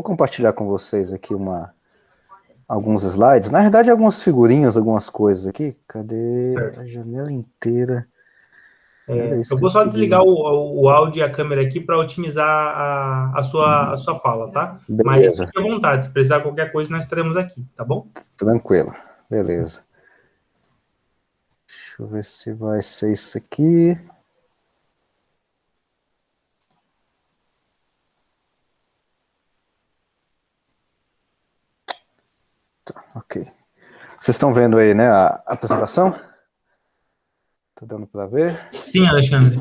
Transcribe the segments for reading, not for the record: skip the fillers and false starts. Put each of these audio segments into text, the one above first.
vou compartilhar com vocês aqui alguns slides. Na verdade, algumas figurinhas, algumas coisas aqui. Cadê Certo. a janela inteira? Era isso Eu que vou eu só queria. desligar o áudio e a câmera aqui para otimizar a sua fala, tá? Mas Beleza, fique à vontade, se precisar de qualquer coisa, nós estaremos aqui, tá bom? tranquilo. Beleza. Deixa eu ver se vai ser isso aqui. Tá, ok. Vocês estão vendo aí, né, a apresentação? Tá dando para ver? Sim, Alexandre.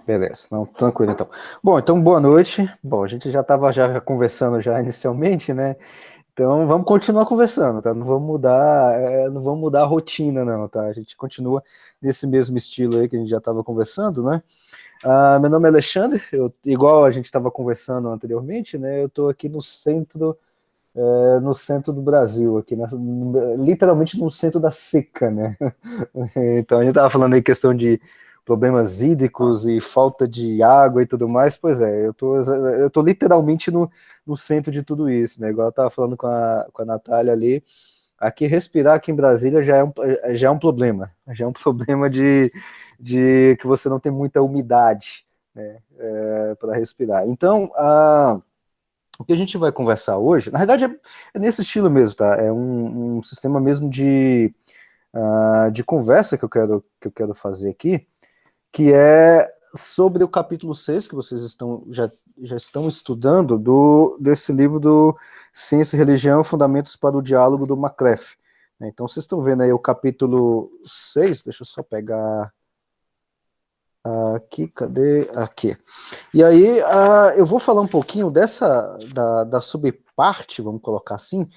Beleza, não, tranquilo então. Bom, então boa noite. Bom, a gente já estava já conversando já inicialmente, né? Então vamos continuar conversando, tá? Não vamos mudar a rotina, não, tá? A gente continua nesse mesmo estilo aí que a gente já estava conversando, né? Meu nome é Alexandre, igual a gente estava conversando anteriormente, né? Eu estou aqui no centro do Brasil, aqui literalmente no centro da seca, né? Então a gente estava falando aí questão de problemas hídricos e falta de água e tudo mais. Pois é, eu tô literalmente no centro de tudo isso, né? Igual eu estava falando com a Natália ali. Aqui respirar aqui em Brasília já é um problema. Já é um problema de que você não tem muita umidade, né, para respirar. Então, o que a gente vai conversar hoje, na verdade, é nesse estilo mesmo, tá? É um sistema mesmo de conversa que eu quero fazer aqui, que é sobre o capítulo 6 que vocês já estão estudando desse livro do Ciência e Religião, Fundamentos para o Diálogo, do McCrafe. Então, vocês estão vendo aí o capítulo 6, deixa eu só pegar aqui, cadê? Aqui. E aí, eu vou falar um pouquinho da subparte, vamos colocar assim,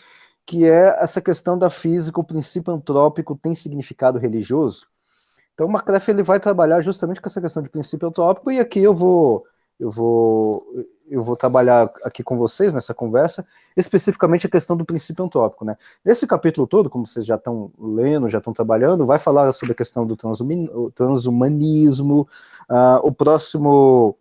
que é essa questão da física, o princípio antrópico tem significado religioso? Então, o McCrafe ele vai trabalhar justamente com essa questão de princípio utópico, e aqui eu vou, eu vou trabalhar aqui com vocês nessa conversa, especificamente a questão do princípio utópico, né? Nesse capítulo todo, como vocês já estão lendo, já estão trabalhando, vai falar sobre a questão do transhumanismo, o próximo,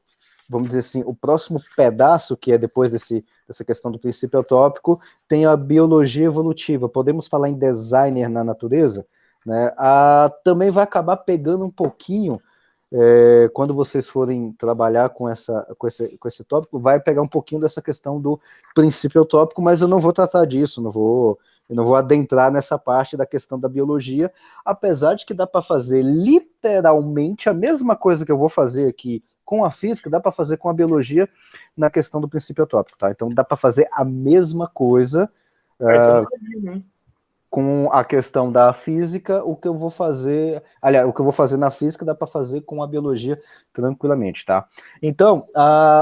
vamos dizer assim, o próximo pedaço, que é depois dessa questão do princípio utópico, tem a biologia evolutiva. Podemos falar em designer na natureza? Né? Também vai acabar pegando um pouquinho, quando vocês forem trabalhar com esse tópico, vai pegar um pouquinho dessa questão do princípio utópico, mas eu não vou tratar disso, eu não vou adentrar nessa parte da questão da biologia, apesar de que dá para fazer literalmente a mesma coisa que eu vou fazer aqui com a física, dá para fazer com a biologia na questão do princípio utópico, tá? Então dá para fazer a mesma coisa, Você não sabia, né? com a questão da física, o que eu vou fazer, aliás, o que eu vou fazer na física dá para fazer com a biologia tranquilamente, tá? Então,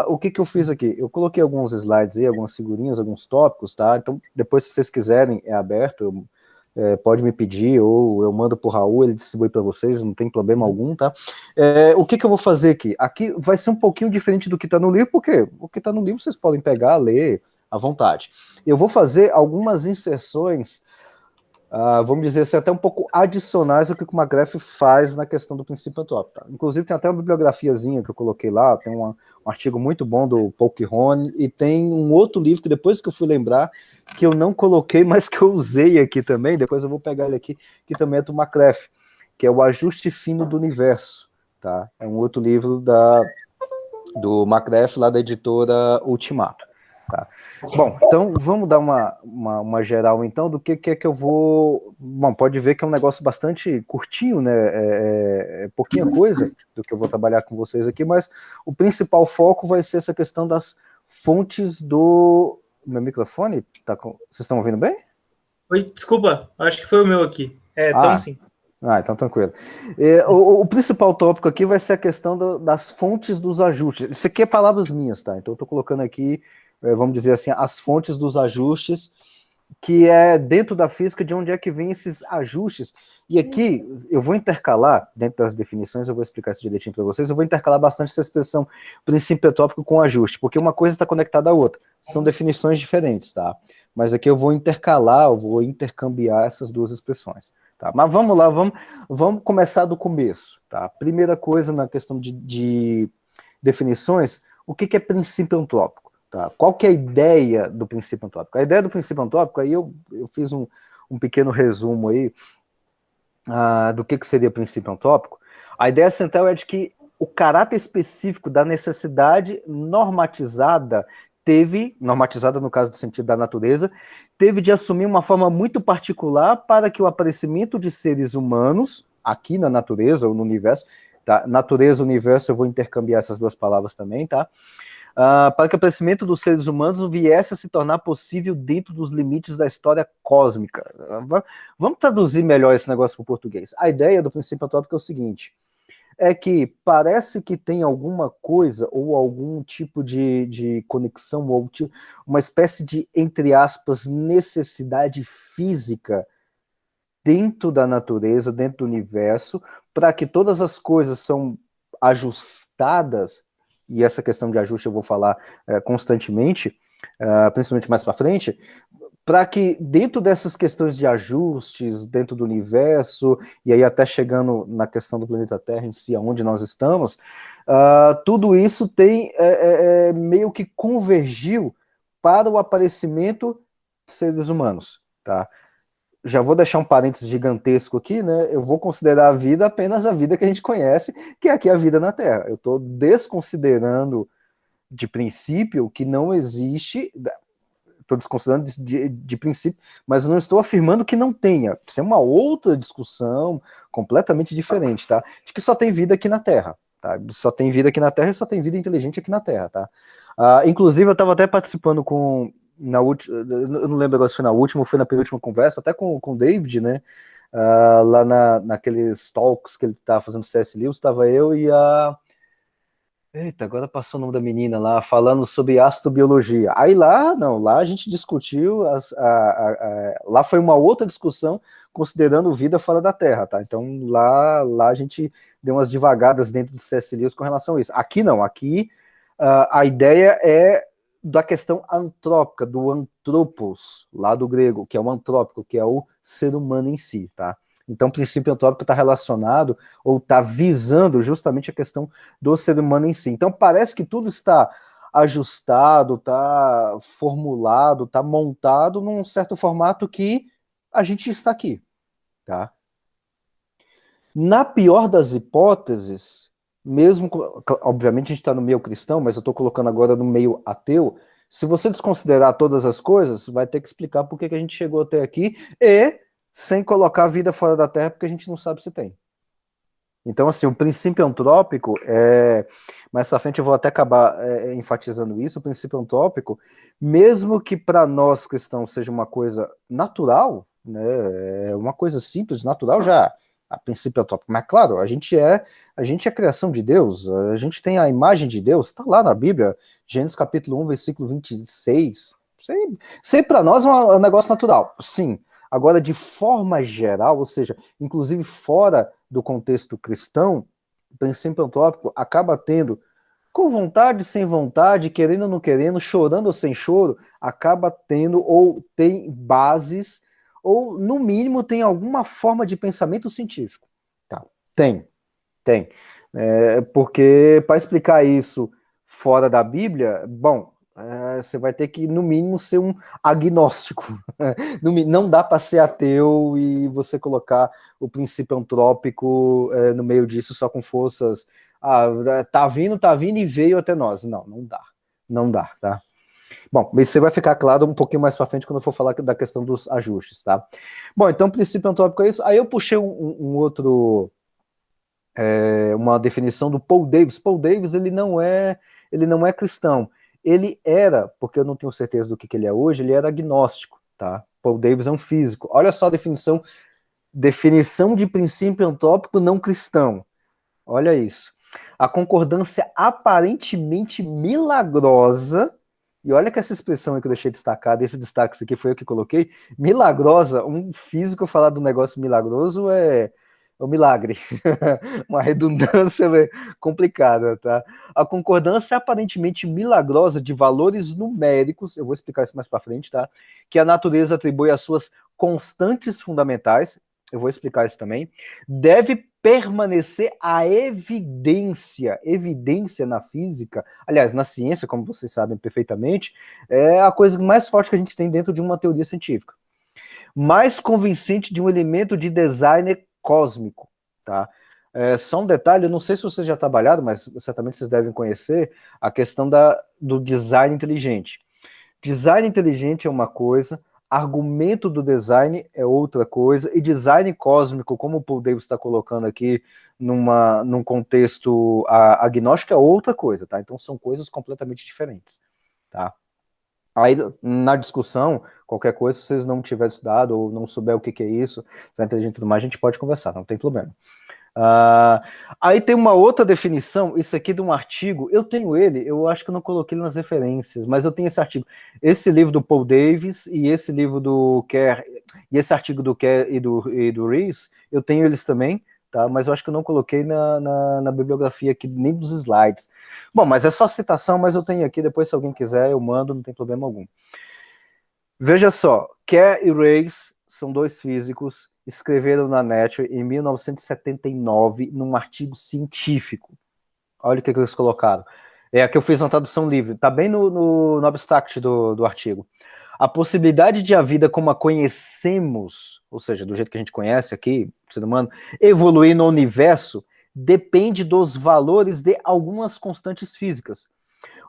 o que eu fiz aqui? Eu coloquei alguns slides aí, algumas figurinhas, alguns tópicos, tá? Então, depois, se vocês quiserem, é aberto, pode me pedir, ou eu mando pro Raul, ele distribui para vocês, não tem problema algum, tá? O que eu vou fazer aqui? Aqui vai ser um pouquinho diferente do que está no livro, porque o que está no livro vocês podem pegar, ler à vontade. Eu vou fazer algumas inserções, vamos dizer assim, até um pouco adicionais ao que o McGrath faz na questão do princípio utópico. Tá? Inclusive, tem até uma bibliografiazinha que eu coloquei lá, tem um artigo muito bom do Paul Kirhone, e tem um outro livro que depois que eu fui lembrar, que eu não coloquei, mas que eu usei aqui também, depois eu vou pegar ele aqui, que também é do McGrath, que é O Ajuste Fino do Universo. Tá? É um outro livro do McGrath, lá da editora Ultimato. Tá? Bom, então vamos dar uma geral então do que é que eu vou. Bom, pode ver que é um negócio bastante curtinho, né? É pouquinha coisa do que eu vou trabalhar com vocês aqui, mas o principal foco vai ser essa questão das fontes do. Meu microfone? Vocês estão ouvindo bem? Oi, desculpa, acho que foi o meu aqui. Estamos sim. Então tranquilo. O principal tópico aqui vai ser a questão das fontes dos ajustes. Isso aqui é palavras minhas, tá? Então eu estou colocando aqui, vamos dizer assim, as fontes dos ajustes, que é dentro da física de onde é que vem esses ajustes. E aqui eu vou intercalar, dentro das definições, eu vou explicar isso direitinho para vocês, eu vou intercalar bastante essa expressão princípio tópico com ajuste, porque uma coisa está conectada à outra. São definições diferentes, tá? Mas aqui eu vou intercalar, eu vou intercambiar essas duas expressões. Tá? Mas vamos lá, vamos começar do começo. Tá? Primeira coisa na questão de definições, o que é princípio antrópico? Tá? Qual que é a ideia do princípio antropico? A ideia do princípio antropico, aí eu fiz um pequeno resumo aí do que seria princípio antropico. A ideia central é de que o caráter específico da necessidade normatizada normatizada no caso do sentido da natureza, teve de assumir uma forma muito particular para que o aparecimento de seres humanos, aqui na natureza ou no universo, tá? Natureza, universo, eu vou intercambiar essas duas palavras também, tá? Para que o aparecimento dos seres humanos viesse a se tornar possível dentro dos limites da história cósmica. Vamos traduzir melhor esse negócio para o português. A ideia do princípio antropico é o seguinte, é que parece que tem alguma coisa ou algum tipo de conexão, ou uma espécie de, entre aspas, necessidade física dentro da natureza, dentro do universo, para que todas as coisas são ajustadas, e essa questão de ajuste eu vou falar constantemente, principalmente mais para frente, para que dentro dessas questões de ajustes, dentro do universo, e aí até chegando na questão do planeta Terra em si, onde nós estamos, tudo isso tem meio que convergiu para o aparecimento de seres humanos, tá? Já vou deixar um parênteses gigantesco aqui, né? Eu vou considerar a vida apenas a vida que a gente conhece, que é aqui a vida na Terra. Eu estou desconsiderando de princípio que não existe, estou desconsiderando de princípio, mas não estou afirmando que não tenha. Isso é uma outra discussão completamente diferente, tá? De que só tem vida aqui na Terra, tá? Só tem vida aqui na Terra e só tem vida inteligente aqui na Terra, tá? Inclusive, eu estava até participando eu não lembro agora se foi na última ou foi na penúltima conversa, até com o David, né? Lá naqueles talks que ele estava fazendo C.S. Lewis, estava eu e Eita, agora passou o nome da menina lá, falando sobre astrobiologia. Aí lá a gente discutiu, lá foi uma outra discussão, considerando vida fora da Terra, tá? Então lá a gente deu umas divagadas dentro do C.S. Lewis com relação a isso. Aqui não, aqui a ideia é da questão antrópica, do antropos, lá do grego, que é o antrópico, que é o ser humano em si, tá? Então, o princípio antrópico está relacionado, ou está visando justamente a questão do ser humano em si. Então, parece que tudo está ajustado, está formulado, está montado num certo formato que a gente está aqui, tá? Na pior das hipóteses, mesmo, obviamente a gente está no meio cristão, mas eu estou colocando agora no meio ateu, se você desconsiderar todas as coisas, vai ter que explicar por que a gente chegou até aqui e sem colocar a vida fora da Terra, porque a gente não sabe se tem. Então, assim, o princípio antrópico, mais pra frente eu vou até acabar enfatizando isso, o princípio antrópico, mesmo que para nós cristãos seja uma coisa natural, né, uma coisa simples, natural já, a princípio antrópico, mas claro, a gente é a criação de Deus, a gente tem a imagem de Deus, está lá na Bíblia, Gênesis capítulo 1, versículo 26, sei para nós é um negócio natural, sim. Agora, de forma geral, ou seja, inclusive fora do contexto cristão, o princípio antrópico acaba tendo, com vontade, sem vontade, querendo ou não querendo, chorando ou sem choro, acaba tendo ou tem bases, ou no mínimo tem alguma forma de pensamento científico. Tá? Tem. Porque para explicar isso fora da Bíblia, bom, você vai ter que, no mínimo, ser um agnóstico. Não dá para ser ateu e você colocar o princípio antrópico no meio disso só com forças. Tá vindo e veio até nós. Não dá, tá? Bom, isso vai ficar claro um pouquinho mais para frente quando eu for falar da questão dos ajustes, tá? Bom, então o princípio antrópico é isso. Aí eu puxei uma definição do Paul Davies. Paul Davies, ele não é cristão. Ele era, porque eu não tenho certeza do que ele é hoje, ele era agnóstico, tá? Paul Davies é um físico. Olha só a definição de princípio antrópico não cristão. Olha isso. A concordância aparentemente milagrosa, e olha que essa expressão aí que eu deixei destacada, esse destaque aqui foi eu que coloquei, milagrosa, um físico falar do negócio milagroso é um milagre, uma redundância complicada, tá? A concordância aparentemente milagrosa de valores numéricos, eu vou explicar isso mais para frente, tá? Que a natureza atribui às suas constantes fundamentais, eu vou explicar isso também, deve permanecer a evidência na física, aliás, na ciência, como vocês sabem perfeitamente, é a coisa mais forte que a gente tem dentro de uma teoria científica. Mais convincente de um elemento de design cósmico, tá? Só um detalhe, eu não sei se vocês já trabalharam, mas certamente vocês devem conhecer a questão do design inteligente. Design inteligente é uma coisa, argumento do design é outra coisa, e design cósmico, como o Paul Davies está colocando aqui, num contexto agnóstico, é outra coisa, tá? Então são coisas completamente diferentes, tá? Aí, na discussão, qualquer coisa, se vocês não tiverem estudado ou não souber o que é isso, se é inteligente e tudo mais, a gente pode conversar, não tem problema. Aí tem uma outra definição, isso aqui de um artigo, eu tenho ele, eu acho que eu não coloquei ele nas referências, mas eu tenho esse artigo, esse livro do Paul Davies e esse livro do Kerr, e esse artigo do Kerr e do Rees, eu tenho eles também, tá? Mas eu acho que eu não coloquei na bibliografia aqui, nem dos slides. Bom, mas é só citação, mas eu tenho aqui, depois se alguém quiser eu mando, não tem problema algum. Veja só, Kerr e Rees são dois físicos, escreveram na Nature em 1979, num artigo científico. Olha o que eles colocaram. Aqui eu fiz uma tradução livre, está bem no abstract do artigo. A possibilidade de a vida como a conhecemos, ou seja, do jeito que a gente conhece aqui, ser humano, evoluir no universo, depende dos valores de algumas constantes físicas.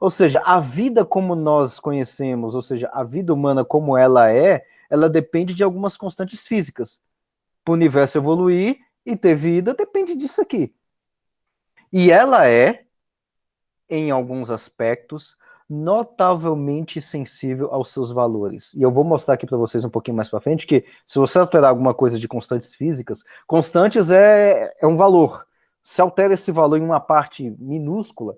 Ou seja, a vida como nós conhecemos, ou seja, a vida humana como ela depende de algumas constantes físicas. Para o universo evoluir e ter vida, depende disso aqui. E ela em alguns aspectos, notavelmente sensível aos seus valores. E eu vou mostrar aqui para vocês um pouquinho mais para frente que se você alterar alguma coisa de constantes físicas, constantes é um valor. Se altera esse valor em uma parte minúscula,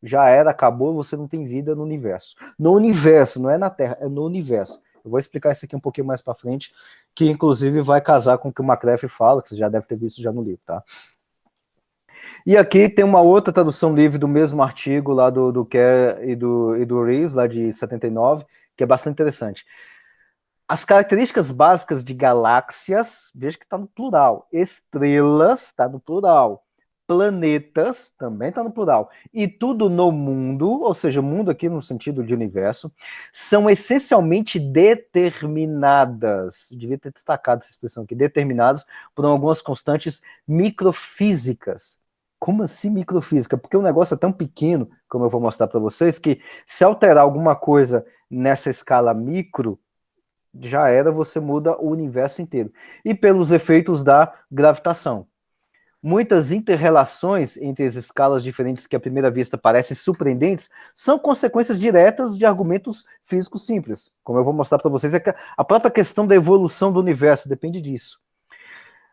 já acabou, você não tem vida no universo. No universo, não é na Terra, é no universo. Eu vou explicar isso aqui um pouquinho mais para frente, que inclusive vai casar com o que o McCreff fala, que você já deve ter visto já no livro, tá? E aqui tem uma outra tradução livre do mesmo artigo lá do Kerr e do Rees, lá de 79, que é bastante interessante. As características básicas de galáxias, veja que está no plural, estrelas está no plural, planetas também está no plural, e tudo no mundo, ou seja, mundo aqui no sentido de universo, são essencialmente determinadas, devia ter destacado essa expressão aqui, determinadas por algumas constantes microfísicas. Como assim microfísica? Porque o negócio é tão pequeno, como eu vou mostrar para vocês, que se alterar alguma coisa nessa escala micro, você muda o universo inteiro. E pelos efeitos da gravitação. Muitas inter-relações entre as escalas diferentes que à primeira vista parecem surpreendentes são consequências diretas de argumentos físicos simples. Como eu vou mostrar para vocês, a própria questão da evolução do universo depende disso.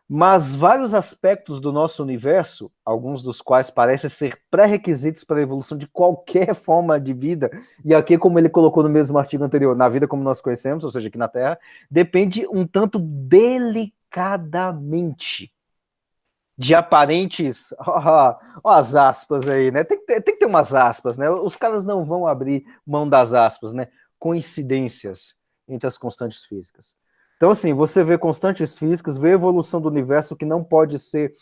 Mas vários aspectos do nosso universo, alguns dos quais parecem ser pré-requisitos para a evolução de qualquer forma de vida, e aqui, como ele colocou no mesmo artigo anterior, na vida como nós conhecemos, ou seja, aqui na Terra, depende um tanto delicadamente de aparentes, as aspas aí, né? Tem que ter umas aspas, né? Os caras não vão abrir mão das aspas, né? Coincidências entre as constantes físicas. Então, assim, você vê constantes físicas, vê a evolução do universo que não pode ser,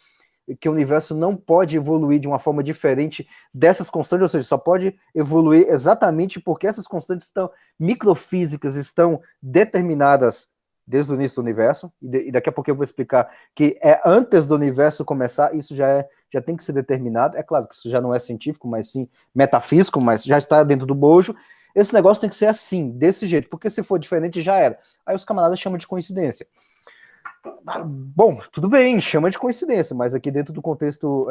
que o universo não pode evoluir de uma forma diferente dessas constantes, ou seja, só pode evoluir exatamente porque essas constantes microfísicas estão determinadas desde o início do universo, e daqui a pouco eu vou explicar que antes do universo começar, isso já tem que ser determinado, é claro que isso já não é científico, mas sim metafísico, mas já está dentro do bojo. Esse negócio tem que ser assim, desse jeito, porque se for diferente já era. Aí os camaradas chamam de coincidência. Bom, tudo bem, chama de coincidência, mas aqui dentro do contexto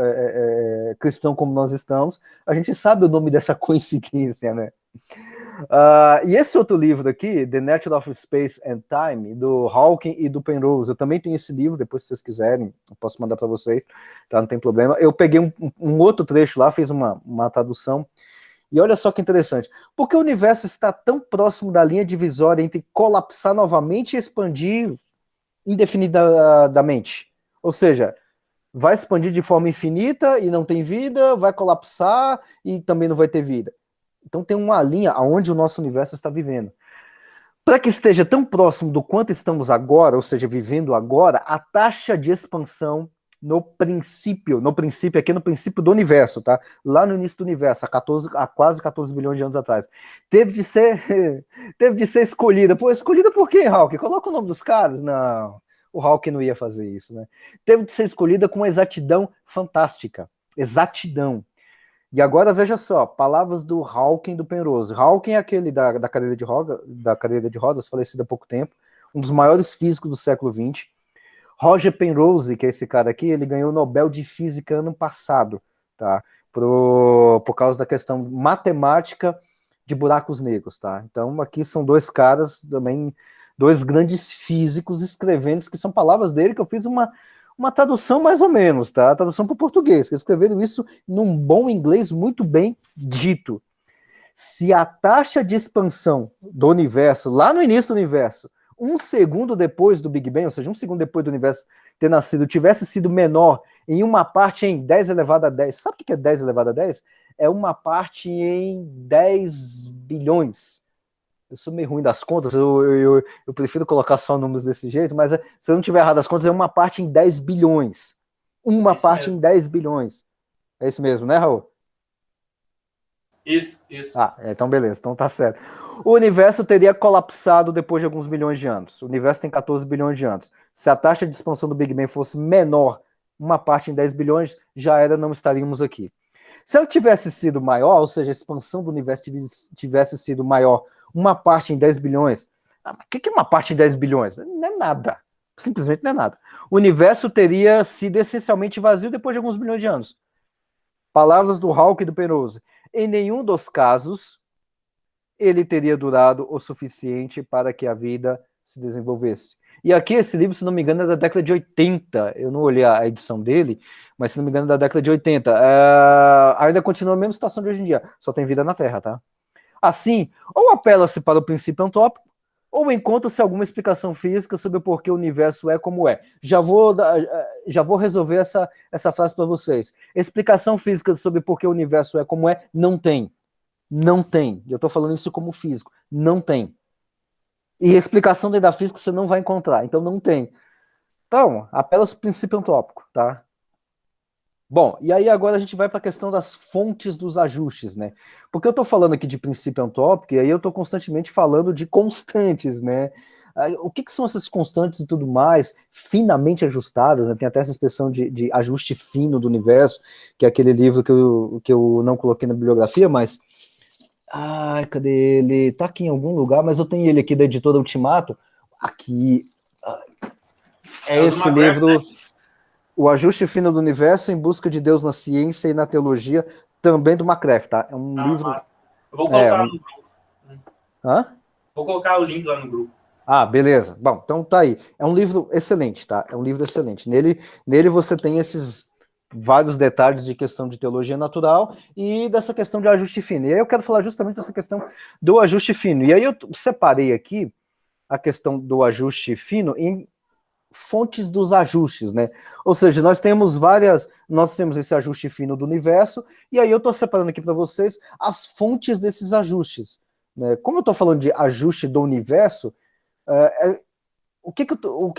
cristão como nós estamos, a gente sabe o nome dessa coincidência, né? E esse outro livro aqui, The Nature of Space and Time, do Hawking e do Penrose, eu também tenho esse livro, depois se vocês quiserem, eu posso mandar para vocês, tá? Não tem problema. Eu peguei um outro trecho lá, fiz uma tradução, e olha só que interessante. Por que o universo está tão próximo da linha divisória entre colapsar novamente e expandir indefinidamente? Ou seja, vai expandir de forma infinita e não tem vida, vai colapsar e também não vai ter vida. Então tem uma linha aonde o nosso universo está vivendo. para que esteja tão próximo do quanto estamos agora, ou seja, vivendo agora, a taxa de expansão no princípio aqui no princípio do universo, tá? Lá no início do universo, há quase 14 bilhões de anos atrás, teve de ser escolhida. Pô, escolhida por quem, Hawking? Coloca o nome dos caras? Não, o Hawking não ia fazer isso, né? Teve de ser escolhida com uma exatidão fantástica. Exatidão. E agora veja só, palavras do Hawking do Penrose. Hawking é aquele da cadeira de rodas, falecido há pouco tempo, um dos maiores físicos do século XX. Roger Penrose, que é esse cara aqui, ele ganhou o Nobel de Física ano passado, tá? Por causa da questão matemática de buracos negros, tá? Então aqui são dois caras também, dois grandes físicos escrevendo, que são palavras dele, que eu fiz uma tradução mais ou menos, tá? A tradução para o português, que escreveram isso num bom inglês muito bem dito. Se a taxa de expansão do universo, lá no início do universo, um segundo depois do Big Bang, ou seja, um segundo depois do universo ter nascido, tivesse sido menor em uma parte em 10 elevado a 10, sabe o que é 10 elevado a 10? É uma parte em 10 bilhões. Eu sou meio ruim das contas, eu prefiro colocar só números desse jeito, mas se eu não tiver errado as contas, é uma parte em 10 bilhões. Uma parte mesmo. Em 10 bilhões. É isso mesmo, né, Raul? Isso. Ah, então beleza, então tá certo. O universo teria colapsado depois de alguns milhões de anos. O universo tem 14 bilhões de anos. Se a taxa de expansão do Big Bang fosse menor, uma parte em 10 bilhões, já era, não estaríamos aqui. Se ela tivesse sido maior, ou seja, a expansão do universo tivesse sido maior, uma parte em 10 bilhões, o que é uma parte em 10 bilhões? Não é nada. Simplesmente não é nada. O universo teria sido essencialmente vazio depois de alguns bilhões de anos. Palavras do Hawking e do Penrose. Em nenhum dos casos, ele teria durado o suficiente para que a vida se desenvolvesse. E aqui esse livro, se não me engano, é da década de 80. Eu não olhei a edição dele, mas se não me engano é da década de 80. Ainda continua a mesma situação de hoje em dia, só tem vida na Terra, tá? Assim, ou apela-se para o princípio antópico, ou encontra-se alguma explicação física sobre o porquê o universo é como é. Já vou resolver essa frase para vocês. Explicação física sobre por que o universo é como é, não tem. Não tem. Eu estou falando isso como físico. Não tem. E explicação dentro da física você não vai encontrar. Então não tem. Então, apela-se ao princípio antópico, tá? Bom, e aí agora a gente vai para a questão das fontes dos ajustes, né? Porque eu estou falando aqui de princípio antópico, e aí eu estou constantemente falando de constantes, né? O que são essas constantes e tudo mais, finamente ajustadas, né? Tem até essa expressão de ajuste fino do universo, que é aquele livro que eu não coloquei na bibliografia, mas... Ai, cadê ele? Tá aqui em algum lugar, mas eu tenho ele aqui da editora Ultimato. Aqui. É esse livro... Né? O Ajuste Fino do Universo em Busca de Deus na Ciência e na Teologia, também do McCraft, tá? É um livro... Massa. Eu vou colocar lá no grupo. Hã? Vou colocar o link lá no grupo. Ah, beleza. Bom, então tá aí. É um livro excelente, tá? É um livro excelente. Nele você tem esses vários detalhes de questão de teologia natural e dessa questão de ajuste fino. E aí eu quero falar justamente dessa questão do ajuste fino. E aí eu separei aqui a questão do ajuste fino em fontes dos ajustes, né? Ou seja, nós temos esse ajuste fino do universo, e aí eu estou separando aqui para vocês as fontes desses ajustes, né? Como eu estou falando de ajuste do universo, o que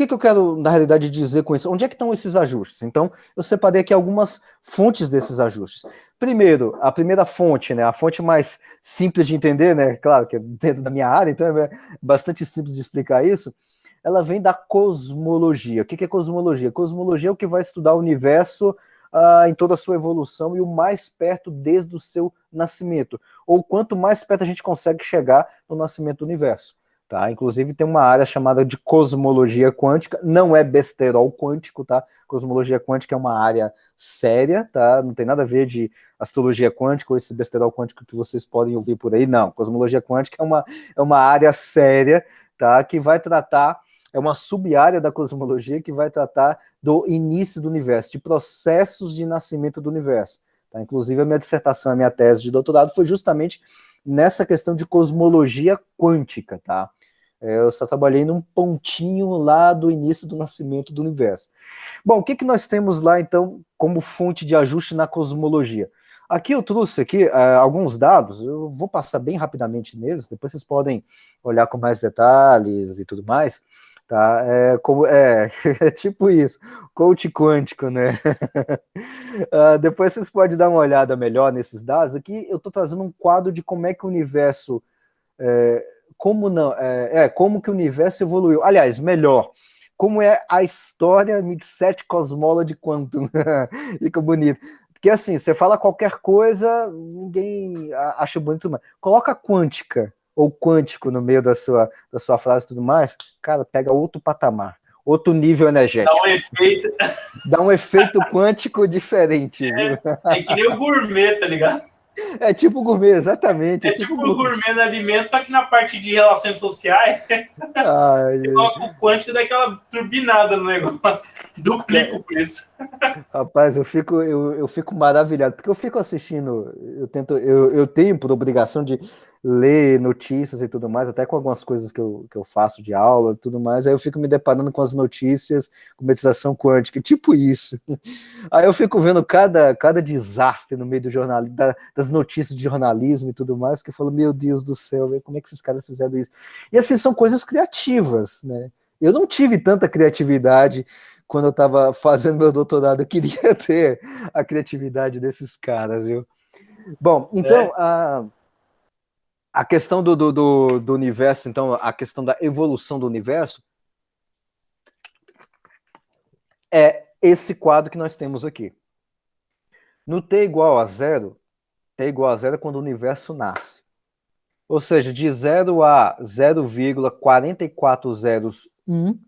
eu quero, na realidade, dizer com isso? Onde é que estão esses ajustes? Então, eu separei aqui algumas fontes desses ajustes. Primeiro, a primeira fonte, né? A fonte mais simples de entender, né? Claro que é dentro da minha área, então é bastante simples de explicar isso. Ela vem da cosmologia. O que é cosmologia? Cosmologia é o que vai estudar o universo em toda a sua evolução e o mais perto desde o seu nascimento, ou quanto mais perto a gente consegue chegar no nascimento do universo. Tá? Inclusive tem uma área chamada de cosmologia quântica, não é besterol quântico, tá? Cosmologia quântica é uma área séria, tá? Não tem nada a ver de astrologia quântica ou esse besterol quântico que vocês podem ouvir por aí, não. Cosmologia quântica é uma área séria, tá? Que vai tratar... É uma sub-área da cosmologia que vai tratar do início do universo, de processos de nascimento do universo. Tá? Inclusive, a minha dissertação, a minha tese de doutorado foi justamente nessa questão de cosmologia quântica. Tá? Eu só trabalhei num pontinho lá do início do nascimento do universo. Bom, o que nós temos lá, então, como fonte de ajuste na cosmologia? Aqui eu trouxe aqui alguns dados, eu vou passar bem rapidamente neles, depois vocês podem olhar com mais detalhes e tudo mais, tá? É tipo isso, coach quântico, né? Depois vocês podem dar uma olhada melhor nesses dados. Aqui eu estou trazendo um quadro de como é que o universo, como que o universo evoluiu. Aliás, melhor, como é a história de sete cosmola de Quantum. Fica bonito. Porque assim, você fala qualquer coisa, ninguém acha bonito, mas coloca quântica ou quântico no meio da sua frase e tudo mais, cara, pega outro patamar, outro nível energético. Dá um efeito quântico diferente. É que nem o gourmet, tá ligado? É tipo gourmet, exatamente. É tipo o gourmet no alimento, só que na parte de relações sociais, você coloca o quântico daquela turbinada no negócio. Duplica o preço. Rapaz, eu fico maravilhado, porque eu fico assistindo, eu tenho por obrigação de ler notícias e tudo mais, até com algumas coisas que eu faço de aula e tudo mais, aí eu fico me deparando com as notícias, cometização quântica, tipo isso. Aí eu fico vendo cada desastre no meio do jornal, das notícias de jornalismo e tudo mais, que eu falo, meu Deus do céu, como é que esses caras fizeram isso? E assim, são coisas criativas, né? Eu não tive tanta criatividade quando eu estava fazendo meu doutorado, eu queria ter a criatividade desses caras, viu? Bom, então, a questão do universo, então, a questão da evolução do universo é esse quadro que nós temos aqui. No T igual a zero é quando o universo nasce. Ou seja, de 0 a 0,4401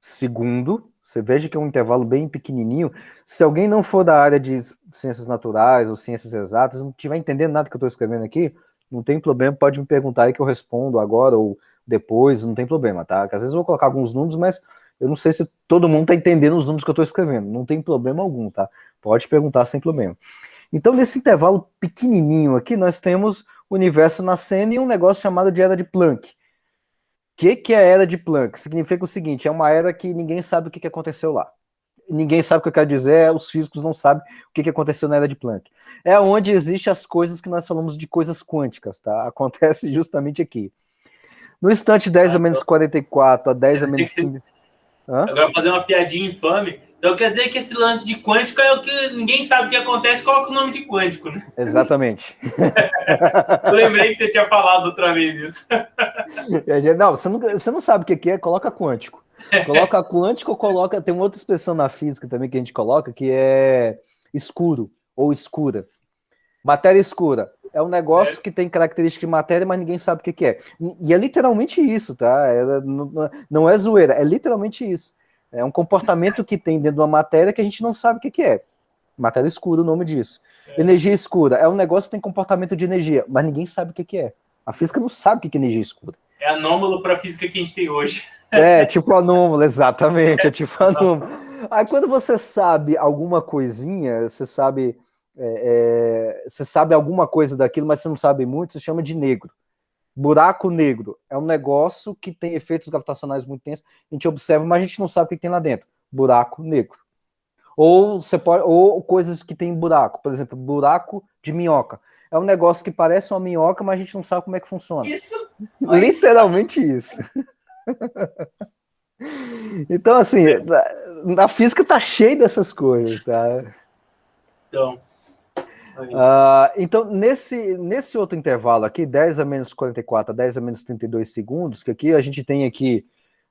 segundo, você veja que é um intervalo bem pequenininho. Se alguém não for da área de ciências naturais ou ciências exatas, não estiver entendendo nada que eu estou escrevendo aqui, não tem problema, pode me perguntar aí que eu respondo agora ou depois, não tem problema, tá? Porque às vezes eu vou colocar alguns números, mas eu não sei se todo mundo está entendendo os números que eu estou escrevendo. Não tem problema algum, tá? Pode perguntar sem problema. Então, nesse intervalo pequenininho aqui, nós temos o universo nascendo e um negócio chamado de era de Planck. O que é a era de Planck? Significa o seguinte, é uma era que ninguém sabe o que aconteceu lá. Ninguém sabe o que eu quero dizer, os físicos não sabem o que aconteceu na era de Planck. É onde existem as coisas que nós falamos de coisas quânticas, tá? Acontece justamente aqui. No instante 10 a menos 44 a 10 a menos 30... Agora vou fazer uma piadinha infame. Então quer dizer que esse lance de quântico é o que ninguém sabe o que acontece, coloca o nome de quântico, né? Exatamente. Eu lembrei que você tinha falado outra vez isso. Não, você não sabe o que é, coloca quântico. Coloca quântico ou coloca... Tem uma outra expressão na física também que a gente coloca, que é escuro ou escura. Matéria escura. É um negócio que tem característica de matéria, mas ninguém sabe o que é. E é literalmente isso, tá? Não é zoeira, é literalmente isso. É um comportamento que tem dentro de uma matéria que a gente não sabe o que é. Matéria escura, o nome disso. Energia escura é um negócio que tem comportamento de energia, mas ninguém sabe o que é. A física não sabe o que é energia escura. É anômalo para a física que a gente tem hoje. É, tipo anômalo, exatamente, é tipo anômalo. Aí quando você sabe alguma coisinha, você sabe alguma coisa daquilo, mas você não sabe muito, você chama de negro. Buraco negro é um negócio que tem efeitos gravitacionais muito intensos, a gente observa, mas a gente não sabe o que tem lá dentro. Buraco negro. Ou coisas que tem buraco, por exemplo, buraco de minhoca. É um negócio que parece uma minhoca, mas a gente não sabe como é que funciona. Isso! Literalmente isso. Então, assim, na física tá cheio dessas coisas, tá? Então, nesse outro intervalo aqui, 10 a menos 44 a 10 a menos 32 segundos, que aqui a gente tem aqui,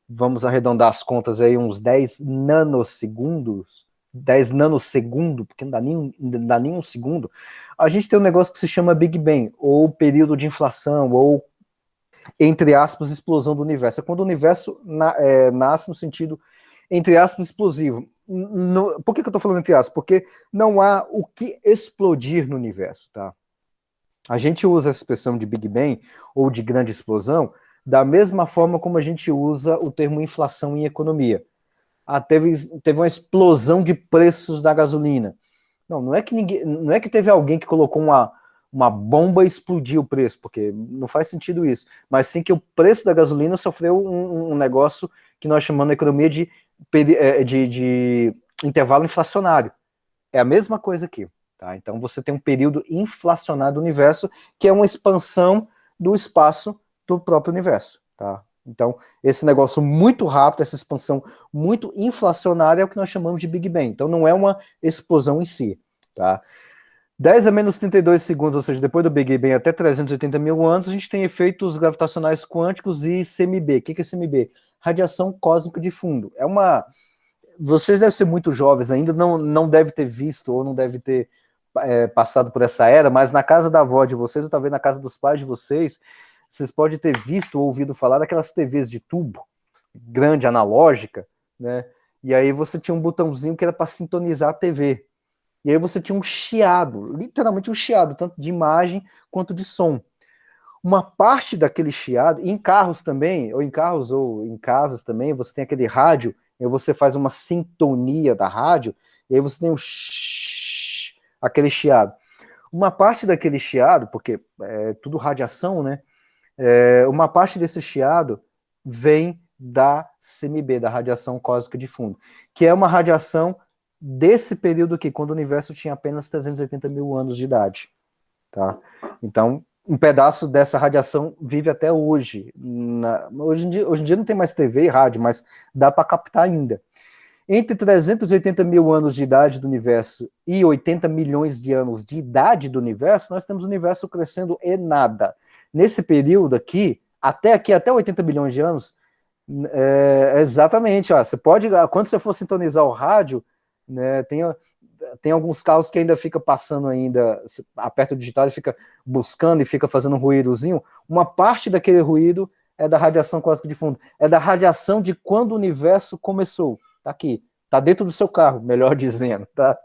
vamos arredondar as contas aí, uns 10 nanosegundos, 10 nanosegundos, porque não dá nem um segundo, a gente tem um negócio que se chama Big Bang, ou período de inflação, ou, entre aspas, explosão do universo. É quando o universo nasce no sentido, entre aspas, explosivo. Por que eu estou falando entre aspas? Porque não há o que explodir no universo, tá? A gente usa essa expressão de Big Bang ou de grande explosão da mesma forma como a gente usa o termo inflação em economia. Teve uma explosão de preços da gasolina. Não é que teve alguém que colocou uma bomba e explodiu o preço, porque não faz sentido isso. Mas sim que o preço da gasolina sofreu um negócio que nós chamamos na economia de intervalo inflacionário. É a mesma coisa aqui. Tá? Então você tem um período inflacionário do universo, que é uma expansão do espaço do próprio universo. Tá? Então, esse negócio muito rápido, essa expansão muito inflacionária é o que nós chamamos de Big Bang. Então não é uma explosão em si. Tá? 10 a menos 32 segundos, ou seja, depois do Big Bang até 380 mil anos, a gente tem efeitos gravitacionais quânticos e CMB. O que é CMB? Radiação cósmica de fundo. É uma... Vocês devem ser muito jovens ainda, não deve ter visto ou não deve ter passado por essa era, mas na casa da avó de vocês, ou talvez na casa dos pais de vocês, vocês podem ter visto ou ouvido falar daquelas TVs de tubo, grande, analógica, né? E aí você tinha um botãozinho que era para sintonizar a TV. E aí você tinha um chiado, literalmente um chiado, tanto de imagem quanto de som. Uma parte daquele chiado, em carros também, ou em carros ou em casas também, você tem aquele rádio, e você faz uma sintonia da rádio, e aí você tem aquele chiado. Uma parte daquele chiado, porque é tudo radiação, né? Uma parte desse chiado vem da CMB, da radiação cósmica de fundo, que é uma radiação desse período aqui, quando o universo tinha apenas 380 mil anos de idade. Tá? Então, um pedaço dessa radiação vive até hoje. Hoje em dia não tem mais TV e rádio, mas dá para captar ainda. Entre 380 mil anos de idade do universo e 80 milhões de anos de idade do universo, nós temos o universo crescendo e nada. Nesse período aqui, até 80 bilhões de anos, exatamente, ó, você pode, quando você for sintonizar o rádio, né, tem alguns carros que ainda fica passando ainda, aperta o digital e fica buscando e fica fazendo um ruídozinho. Uma parte daquele ruído é da radiação cósmica de fundo, é da radiação de quando o universo começou. Tá aqui, tá dentro do seu carro, melhor dizendo, tá?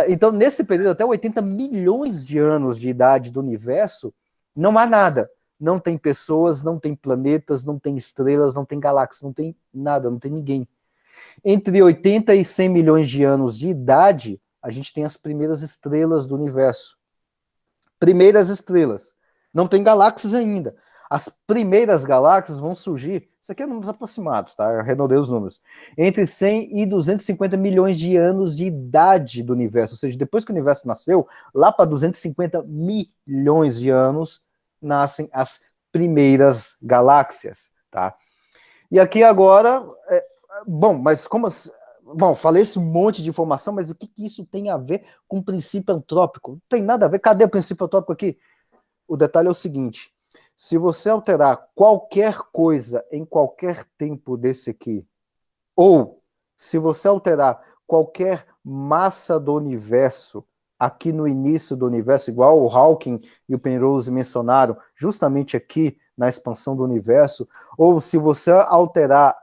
Então, nesse período, até 80 milhões de anos de idade do universo, não há nada. Não tem pessoas, não tem planetas, não tem estrelas, não tem galáxias, não tem nada, não tem ninguém. Entre 80 e 100 milhões de anos de idade, a gente tem as primeiras estrelas do universo. Primeiras estrelas. Não tem galáxias ainda. As primeiras galáxias vão surgir, isso aqui é números aproximados, tá? Eu arredondei os números. Entre 100 e 250 milhões de anos de idade do universo. Ou seja, depois que o universo nasceu, lá para 250 milhões de anos, nascem as primeiras galáxias, tá? E aqui agora... Bom, mas como... Bom, falei esse monte de informação, mas o que isso tem a ver com o princípio antrópico? Não tem nada a ver. Cadê o princípio antrópico aqui? O detalhe é o seguinte: se você alterar qualquer coisa em qualquer tempo desse aqui, ou se você alterar qualquer massa do universo aqui no início do universo, igual o Hawking e o Penrose mencionaram, justamente aqui na expansão do universo, ou se você alterar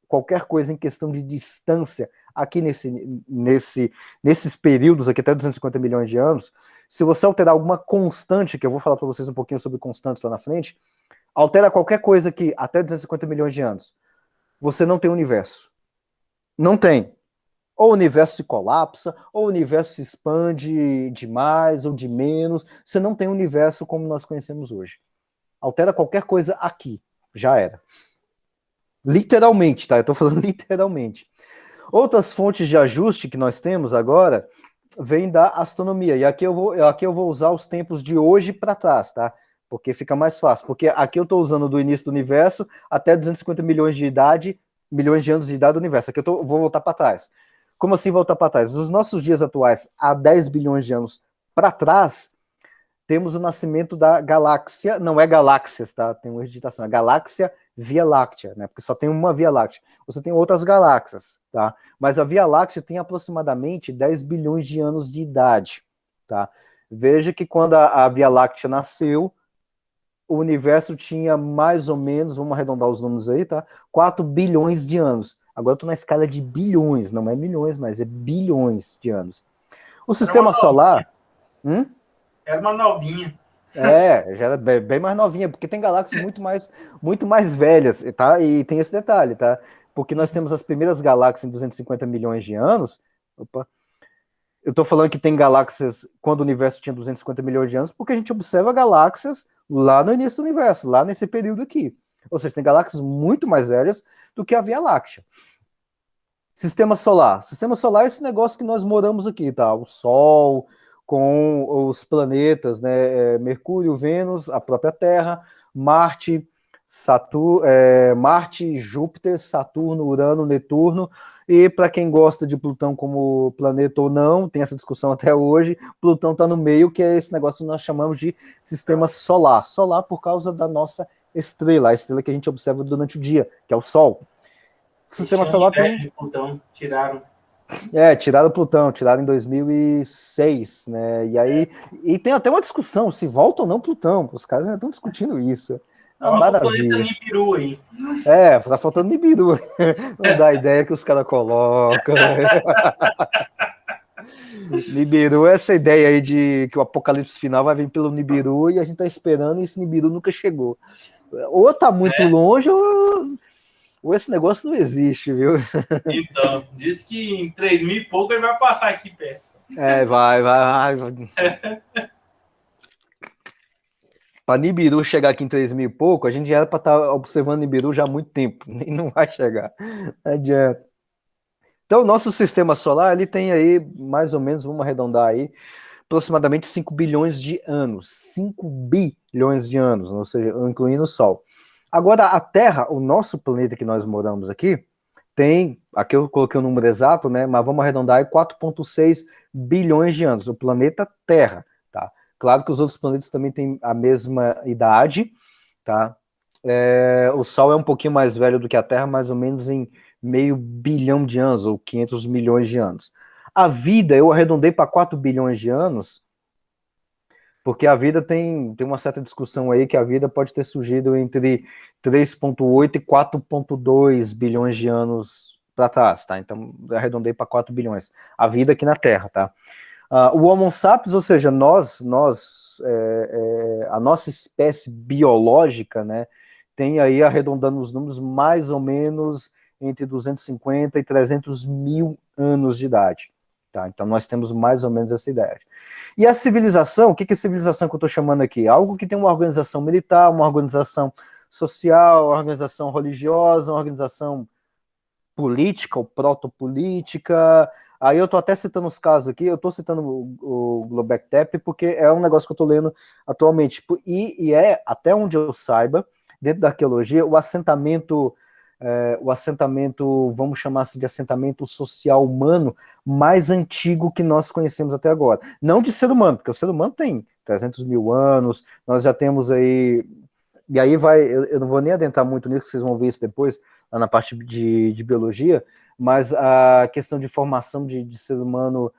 qualquer coisa em questão de distância, aqui nesses períodos, aqui até 250 milhões de anos, se você alterar alguma constante, que eu vou falar para vocês um pouquinho sobre constantes lá na frente, altera qualquer coisa aqui até 250 milhões de anos, você não tem universo. Não tem. Ou o universo se colapsa, ou o universo se expande de mais ou de menos, você não tem universo como nós conhecemos hoje. Altera qualquer coisa aqui, já era. Literalmente, tá? Eu tô falando literalmente. Outras fontes de ajuste que nós temos agora vêm da astronomia. E aqui eu vou usar os tempos de hoje para trás, tá? Porque fica mais fácil. Porque aqui eu estou usando do início do universo até 250 milhões de anos de idade do universo. Aqui eu vou voltar para trás. Como assim voltar para trás? Nos nossos dias atuais, há 10 bilhões de anos para trás, temos o nascimento da galáxia, não é galáxias, tá? Tem uma digitação, é galáxia Via Láctea, né? Porque só tem uma Via Láctea. Você tem outras galáxias, tá? Mas a Via Láctea tem aproximadamente 10 bilhões de anos de idade, tá? Veja que quando a Via Láctea nasceu, o universo tinha mais ou menos, vamos arredondar os números aí, tá? 4 bilhões de anos. Agora eu tô na escala de bilhões, não é milhões, mas é bilhões de anos. O sistema solar... Era uma novinha. Já era bem mais novinha, porque tem galáxias muito mais velhas, tá? E tem esse detalhe, tá? Porque nós temos as primeiras galáxias em 250 milhões de anos. Opa. Eu tô falando que tem galáxias quando o universo tinha 250 milhões de anos, porque a gente observa galáxias lá no início do universo, lá nesse período aqui. Ou seja, tem galáxias muito mais velhas do que a Via Láctea. Sistema solar. Sistema solar é esse negócio que nós moramos aqui, tá? O Sol, com os planetas, né? Mercúrio, Vênus, a própria Terra, Marte, Marte, Júpiter, Saturno, Urano, Netuno. E para quem gosta de Plutão como planeta ou não, tem essa discussão até hoje, Plutão está no meio, que é esse negócio que nós chamamos de sistema solar. Solar por causa da nossa estrela, a estrela que a gente observa durante o dia, que é o Sol. O sistema solar tem... de Plutão, tiraram. Tiraram o Plutão, tiraram em 2006, né? E aí, e tem até uma discussão se volta ou não Plutão. Os caras ainda estão discutindo isso. É uma maravilha. Nibiru aí. Tá faltando Nibiru. Não dá ideia que os caras colocam. Nibiru, essa ideia aí de que o apocalipse final vai vir pelo Nibiru e a gente tá esperando e esse Nibiru nunca chegou. Ou tá muito longe ou esse negócio não existe, viu? Então, diz que em 3.000 e pouco ele vai passar aqui perto. Vai. Para Nibiru chegar aqui em 3.000 e pouco, a gente já era para estar observando Nibiru já há muito tempo, e não vai chegar. Não adianta. Então, o nosso sistema solar, ele tem aí, mais ou menos, vamos arredondar aí, aproximadamente 5 bilhões de anos. 5 bilhões de anos, ou seja, incluindo o Sol. Agora, a Terra, o nosso planeta que nós moramos aqui, tem, aqui eu coloquei o número exato, né, mas vamos arredondar aí, 4,6 bilhões de anos, o planeta Terra, tá? Claro que os outros planetas também têm a mesma idade, tá? O Sol é um pouquinho mais velho do que a Terra, mais ou menos em meio bilhão de anos, ou 500 milhões de anos. A vida, eu arredondei para 4 bilhões de anos, porque a vida tem uma certa discussão aí que a vida pode ter surgido entre 3,8 e 4,2 bilhões de anos para trás, tá? Então, eu arredondei para 4 bilhões. A vida aqui na Terra, tá? O Homo sapiens, ou seja, a nossa espécie biológica, né, tem aí, arredondando os números, mais ou menos entre 250 e 300 mil anos de idade. Tá? Então, nós temos mais ou menos essa ideia. E a civilização, o que é civilização que eu estou chamando aqui? Algo que tem uma organização militar, uma organização social, uma organização religiosa, uma organização política ou protopolítica. Aí eu estou até citando os casos aqui, eu estou citando o Göbekli Tepe porque é um negócio que eu estou lendo atualmente. E é, até onde eu saiba, dentro da arqueologia, o assentamento, vamos chamar assim de assentamento social humano mais antigo que nós conhecemos até agora. Não de ser humano, porque o ser humano tem 300 mil anos, nós já temos aí... E aí eu não vou nem adentrar muito nisso, vocês vão ver isso depois, lá na parte de biologia, mas a questão de formação de ser humano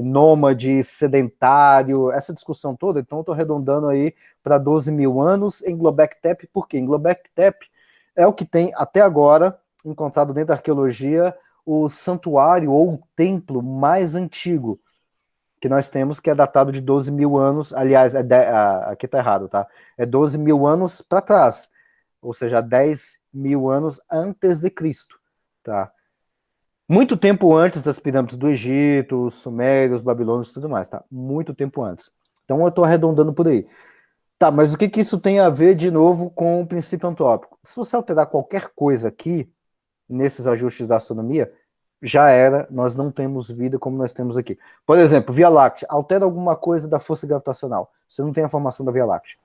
nômade, sedentário, essa discussão toda, então eu estou arredondando aí para 12 mil anos em Göbekli Tepe, por quê? Em Göbekli Tepe é o que tem até agora, encontrado dentro da arqueologia, o santuário ou o templo mais antigo que nós temos, que é datado de 12 mil anos, aliás, aqui tá errado, tá? É 12 mil anos para trás, ou seja, 10 mil anos antes de Cristo, tá? Muito tempo antes das pirâmides do Egito, os sumérios, os babilônios e tudo mais, tá? Muito tempo antes. Então eu estou arredondando por aí. Tá, mas o que isso tem a ver, de novo, com o princípio antrópico? Se você alterar qualquer coisa aqui, nesses ajustes da astronomia, já era, nós não temos vida como nós temos aqui. Por exemplo, Via Láctea, altera alguma coisa da força gravitacional, você não tem a formação da Via Láctea.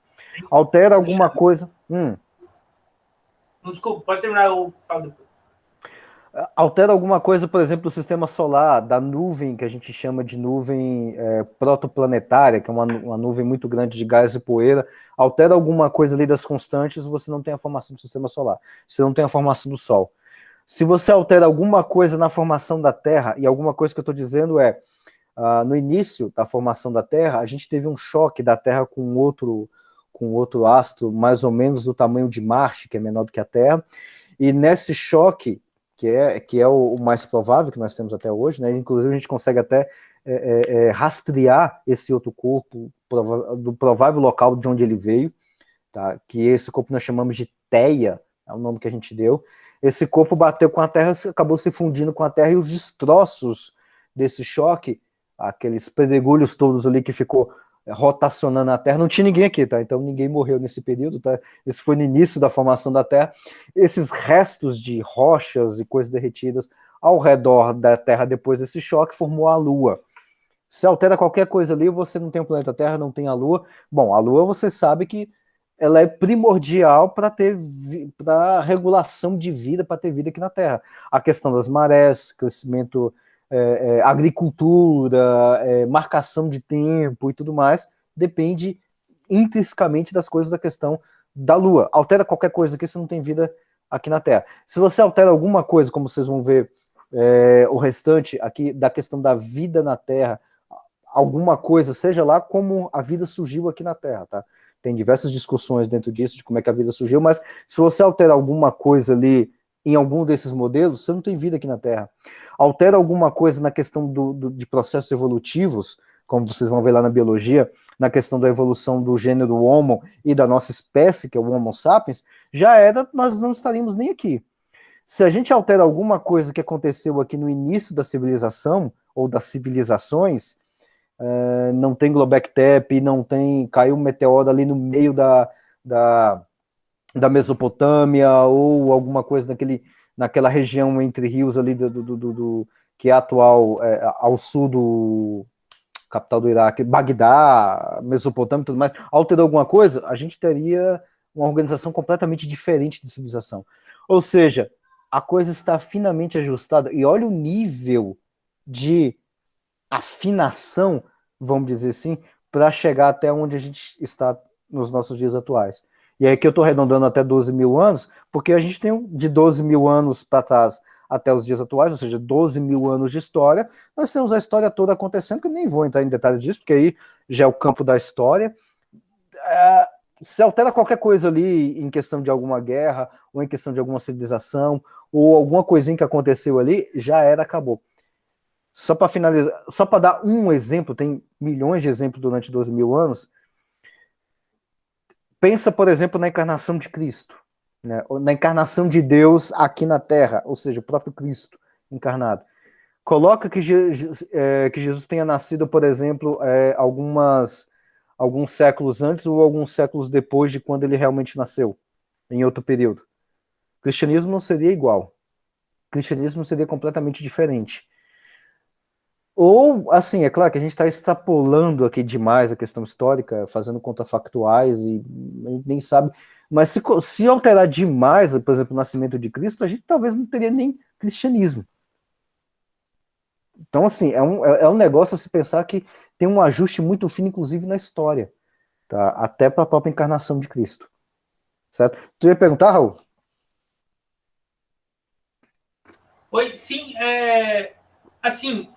Altera alguma coisa... Desculpa, pode terminar, eu falo depois. Altera alguma coisa, por exemplo, do sistema solar, da nuvem, que a gente chama de nuvem protoplanetária, que é uma nuvem muito grande de gás e poeira, altera alguma coisa ali das constantes, você não tem a formação do sistema solar, você não tem a formação do Sol. Se você altera alguma coisa na formação da Terra, e alguma coisa que eu estou dizendo no início da formação da Terra, a gente teve um choque da Terra com outro astro, mais ou menos do tamanho de Marte, que é menor do que a Terra, e nesse choque, que é o mais provável que nós temos até hoje, né? Inclusive a gente consegue até rastrear esse outro corpo do provável local de onde ele veio, tá? Que esse corpo nós chamamos de Theia, é o nome que a gente deu. Esse corpo bateu com a Terra, acabou se fundindo com a Terra, e os destroços desse choque, aqueles pedregulhos todos ali que ficou rotacionando a Terra, não tinha ninguém aqui, tá? Então ninguém morreu nesse período, tá? Esse foi no início da formação da Terra. Esses restos de rochas e coisas derretidas ao redor da Terra depois desse choque formou a Lua. Se altera qualquer coisa ali, você não tem o planeta Terra, não tem a Lua. Bom, a Lua você sabe que ela é primordial para ter para regulação de vida, para ter vida aqui na Terra. A questão das marés, crescimento, agricultura, marcação de tempo e tudo mais, depende intrinsecamente das coisas da questão da Lua. Altera qualquer coisa aqui, você não tem vida aqui na Terra. Se você altera alguma coisa, como vocês vão ver o restante aqui da questão da vida na Terra, alguma coisa, seja lá como a vida surgiu aqui na Terra, tá? Tem diversas discussões dentro disso, de como é que a vida surgiu, mas se você alterar alguma coisa ali em algum desses modelos, você não tem vida aqui na Terra. Altera alguma coisa na questão de processos evolutivos, como vocês vão ver lá na biologia, na questão da evolução do gênero Homo e da nossa espécie, que é o Homo sapiens, já era, nós não estaríamos nem aqui. Se a gente altera alguma coisa que aconteceu aqui no início da civilização, ou das civilizações, não tem Göbekli Tepe, não tem, caiu um meteoro ali no meio da Mesopotâmia, ou alguma coisa naquela região entre rios ali que é atual, ao sul do capital do Iraque, Bagdá, Mesopotâmia e tudo mais, alterou alguma coisa, a gente teria uma organização completamente diferente de civilização. Ou seja, a coisa está finamente ajustada, e olha o nível de afinação, vamos dizer assim, para chegar até onde a gente está nos nossos dias atuais. E aí que eu estou arredondando até 12 mil anos, porque a gente tem de 12 mil anos para trás até os dias atuais, ou seja, 12 mil anos de história, nós temos a história toda acontecendo, que eu nem vou entrar em detalhes disso, porque aí já é o campo da história. Se altera qualquer coisa ali em questão de alguma guerra, ou em questão de alguma civilização, ou alguma coisinha que aconteceu ali, já era, acabou. Só para finalizar, só para dar um exemplo, tem milhões de exemplos durante 12 mil anos. Pensa, por exemplo, na encarnação de Cristo, né? Na encarnação de Deus aqui na Terra, ou seja, o próprio Cristo encarnado. Coloca que Jesus tenha nascido, por exemplo, alguns séculos antes ou alguns séculos depois de quando ele realmente nasceu, em outro período. O cristianismo não seria igual. O cristianismo seria completamente diferente. Ou, assim, é claro que a gente está extrapolando aqui demais a questão histórica, fazendo contrafactuais e nem sabe, mas se alterar demais, por exemplo, o nascimento de Cristo, a gente talvez não teria nem cristianismo. Então, assim, é um negócio a se pensar que tem um ajuste muito fino, inclusive, na história, tá? Até para a própria encarnação de Cristo. Certo? Tu ia perguntar, Raul? Oi, sim, assim,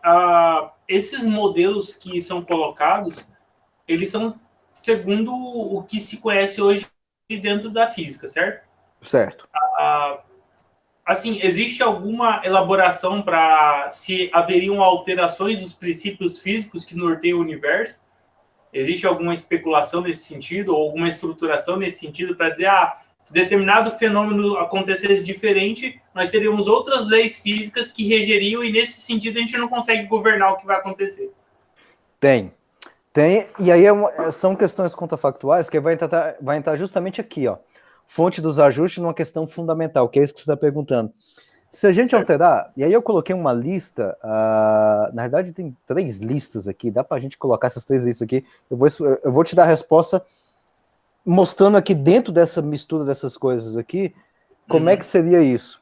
esses modelos que são colocados, eles são segundo o que se conhece hoje dentro da física, certo? Certo. Assim, existe alguma elaboração para se haveriam alterações dos princípios físicos que norteiam o universo? Existe alguma especulação nesse sentido, ou alguma estruturação nesse sentido para dizer, se determinado fenômeno acontecesse diferente, nós teríamos outras leis físicas que regeriam, e nesse sentido a gente não consegue governar o que vai acontecer? Tem, e aí são questões contrafactuais que vai entrar justamente aqui, ó. Fonte dos ajustes numa questão fundamental, que é isso que você está perguntando. Se a gente alterar, e aí eu coloquei uma lista, na verdade tem 3 listas aqui, dá para a gente colocar essas 3 listas aqui, eu vou te dar a resposta mostrando aqui dentro dessa mistura dessas coisas aqui, como é que seria isso.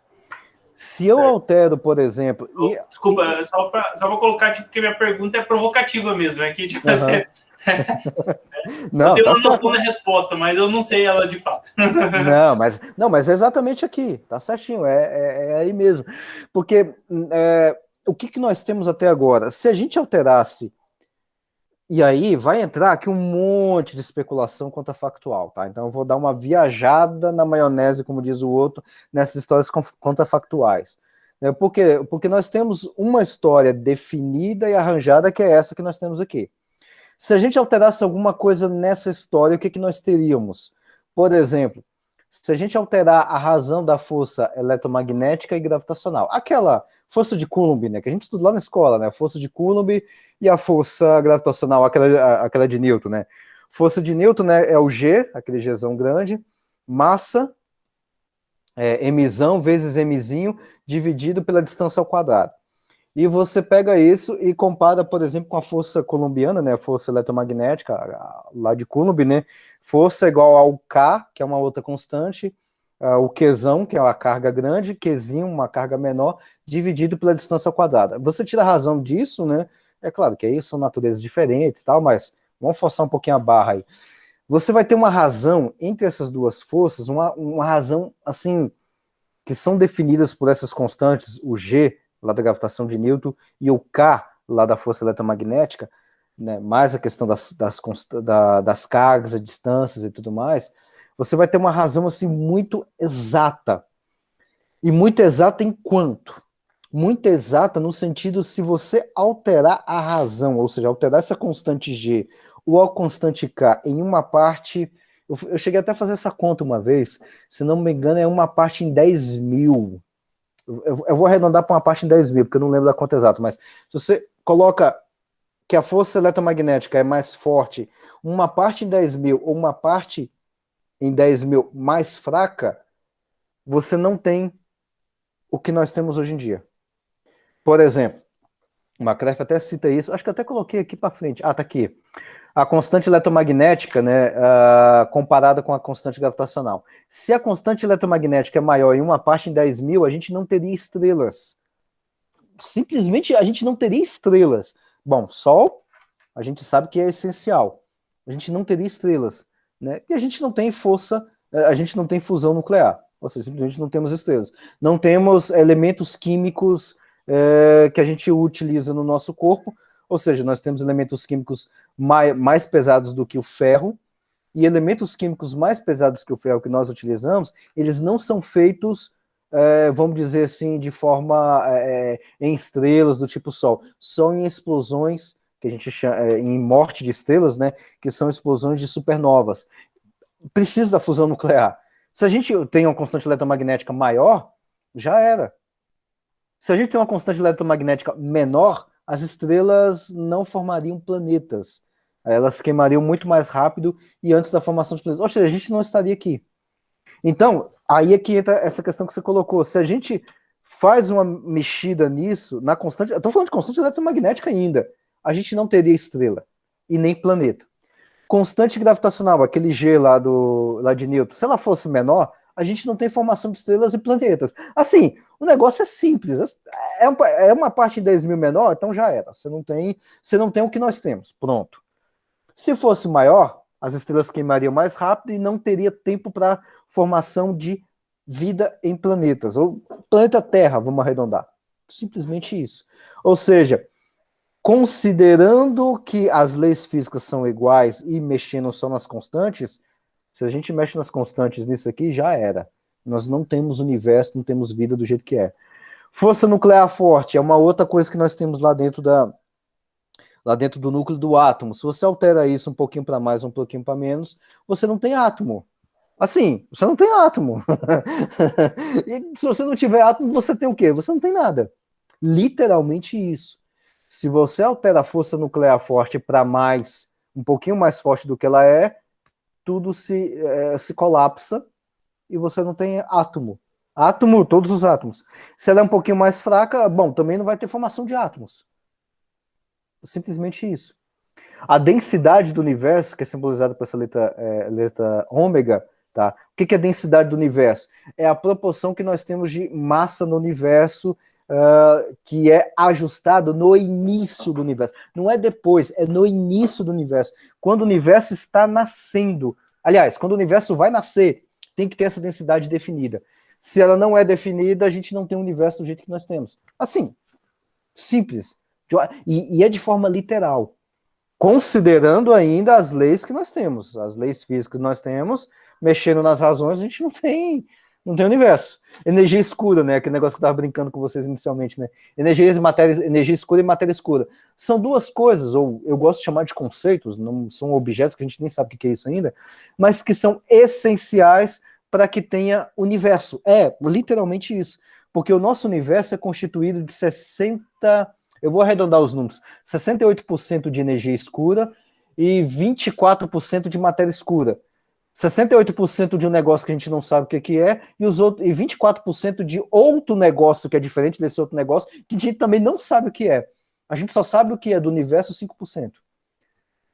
Se eu altero, por exemplo... Desculpa, só para colocar, tipo, porque minha pergunta é provocativa mesmo, é que, tipo, não, eu tenho tá uma noção certo. da resposta, mas eu não sei ela de fato. mas é exatamente aqui, tá certinho, é aí mesmo. Porque o que nós temos até agora? Se a gente alterasse, e aí vai entrar aqui um monte de especulação contrafactual, tá? Então eu vou dar uma viajada na maionese, como diz o outro, nessas histórias contrafactuais. Por quê? Porque nós temos uma história definida e arranjada, que é essa que nós temos aqui. Se a gente alterasse alguma coisa nessa história, o que nós teríamos? Por exemplo, Se a gente alterar a razão da força eletromagnética e gravitacional, aquela força de Coulomb, né, que a gente estuda lá na escola, né, a força de Coulomb e a força gravitacional, aquela de Newton, né. Força de Newton, né, é o G, aquele Gzão grande, massa, mzão vezes mzinho, dividido pela distância ao quadrado. E você pega isso e compara, por exemplo, com a força coulombiana, né, a força eletromagnética, lá de Coulomb, né, força igual ao K, que é uma outra constante, o Qzão, que é uma carga grande, Qzinho, uma carga menor, dividido pela distância ao quadrado. Você tira a razão disso, né, é claro que aí são naturezas diferentes, tal, mas vamos forçar um pouquinho a barra aí. Você vai ter uma razão entre essas duas forças, uma razão, assim, que são definidas por essas constantes, o G, lá da gravitação de Newton, e o K, lá da força eletromagnética, né, mais a questão das cargas, distâncias e tudo mais, você vai ter uma razão, assim, muito exata. E muito exata em quanto? Muito exata no sentido, se você alterar a razão, ou seja, alterar essa constante G ou a constante K em uma parte, eu cheguei até a fazer essa conta uma vez, se não me engano é uma parte em 10 mil, eu vou arredondar para uma parte em 10 mil, porque eu não lembro da conta exata, mas se você coloca que a força eletromagnética é mais forte, uma parte em 10 mil ou uma parte em 10 mil mais fraca, você não tem o que nós temos hoje em dia. Por exemplo, o McCreff até cita isso, acho que até coloquei aqui para frente. Ah, tá aqui. A constante eletromagnética, né, comparada com a constante gravitacional. Se a constante eletromagnética é maior em uma parte em 10 mil, a gente não teria estrelas. Simplesmente a gente não teria estrelas. Bom, Sol, a gente sabe que é essencial. A gente não teria estrelas, né? E a gente não tem força, a gente não tem fusão nuclear. Ou seja, simplesmente não temos estrelas. Não temos elementos químicos que a gente utiliza no nosso corpo, ou seja, nós temos elementos químicos mais pesados do que o ferro, e elementos químicos mais pesados que o ferro que nós utilizamos, eles não são feitos, vamos dizer assim, de forma em estrelas do tipo Sol, são em explosões, que a gente chama, em morte de estrelas, né, que são explosões de supernovas. Precisa da fusão nuclear. Se a gente tem uma constante eletromagnética maior, já era. Se a gente tem uma constante eletromagnética menor, as estrelas não formariam planetas. Elas queimariam muito mais rápido e antes da formação de planetas. Ou seja, a gente não estaria aqui. Então, aí é que entra essa questão que você colocou. Se a gente faz uma mexida nisso, na constante... Eu estou falando de constante eletromagnética ainda. A gente não teria estrela e nem planeta. Constante gravitacional, aquele G lá de Newton, se ela fosse menor, a gente não tem formação de estrelas e planetas. Assim, o negócio é simples. É uma parte de 10 mil menor, então já era. Você não tem o que nós temos. Pronto. Se fosse maior, as estrelas queimariam mais rápido e não teria tempo para formação de vida em planetas. Ou planeta Terra, vamos arredondar. Simplesmente isso. Ou seja, considerando que as leis físicas são iguais e mexendo só nas constantes, se a gente mexe nas constantes nisso aqui, já era. Nós não temos universo, não temos vida do jeito que é. Força nuclear forte é uma outra coisa que nós temos lá dentro do núcleo do átomo. Se você altera isso um pouquinho para mais, um pouquinho para menos, você não tem átomo. Assim, você não tem átomo. E se você não tiver átomo, você tem o quê? Você não tem nada. Literalmente isso. Se você altera a força nuclear forte para mais, um pouquinho mais forte do que ela é, tudo se colapsa e você não tem átomo. Átomo, todos os átomos. Se ela é um pouquinho mais fraca, bom, também não vai ter formação de átomos. Simplesmente isso. A densidade do universo, que é simbolizada por essa letra ômega, tá? O que é a densidade do universo? É a proporção que nós temos de massa no universo, que é ajustado no início do universo. Não é depois, é no início do universo. Quando o universo está nascendo. Aliás, quando o universo vai nascer, tem que ter essa densidade definida. Se ela não é definida, a gente não tem o universo do jeito que nós temos. Assim, simples. E é de forma literal. Considerando ainda as leis que nós temos. As leis físicas que nós temos, mexendo nas razões, a gente não tem universo. Energia escura, né? Aquele negócio que eu estava brincando com vocês inicialmente, né? Energia escura e matéria escura. São duas coisas, ou eu gosto de chamar de conceitos, não são objetos que a gente nem sabe o que é isso ainda, mas que são essenciais para que tenha universo. É, literalmente isso. Porque o nosso universo é constituído de 60, eu vou arredondar os números, 68% de energia escura e 24% de matéria escura. 68% de um negócio que a gente não sabe o que é, e 24% de outro negócio que é diferente desse outro negócio, que a gente também não sabe o que é. A gente só sabe o que é do universo 5%.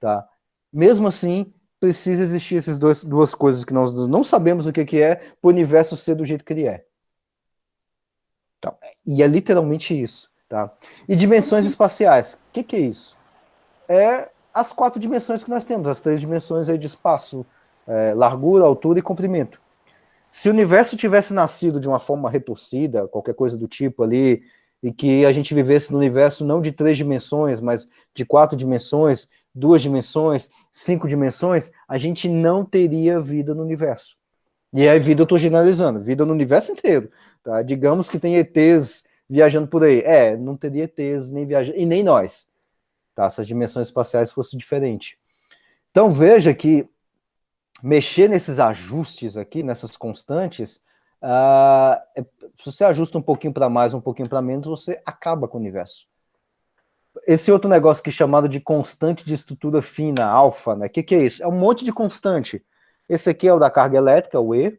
Tá? Mesmo assim, precisa existir essas duas coisas que nós não sabemos o que é, para o universo ser do jeito que ele é. Então, e é literalmente isso. Tá? E dimensões espaciais. O que é isso? É as 4 dimensões que nós temos, as 3 dimensões aí de espaço, largura, altura e comprimento. Se o universo tivesse nascido de uma forma retorcida, qualquer coisa do tipo ali, e que a gente vivesse no universo não de 3 dimensões, mas de 4 dimensões, 2 dimensões, 5 dimensões, a gente não teria vida no universo. E aí, vida eu estou generalizando, vida no universo inteiro. Tá? Digamos que tem ETs viajando por aí. Não teria ETs nem viajando, e nem nós. Tá? Se as dimensões espaciais fossem diferentes. Então veja que mexer nesses ajustes aqui, nessas constantes, se você ajusta um pouquinho para mais, um pouquinho para menos, você acaba com o universo. Esse outro negócio que é chamado de constante de estrutura fina, alfa, né? O que é isso? É um monte de constante. Esse aqui é o da carga elétrica, o E.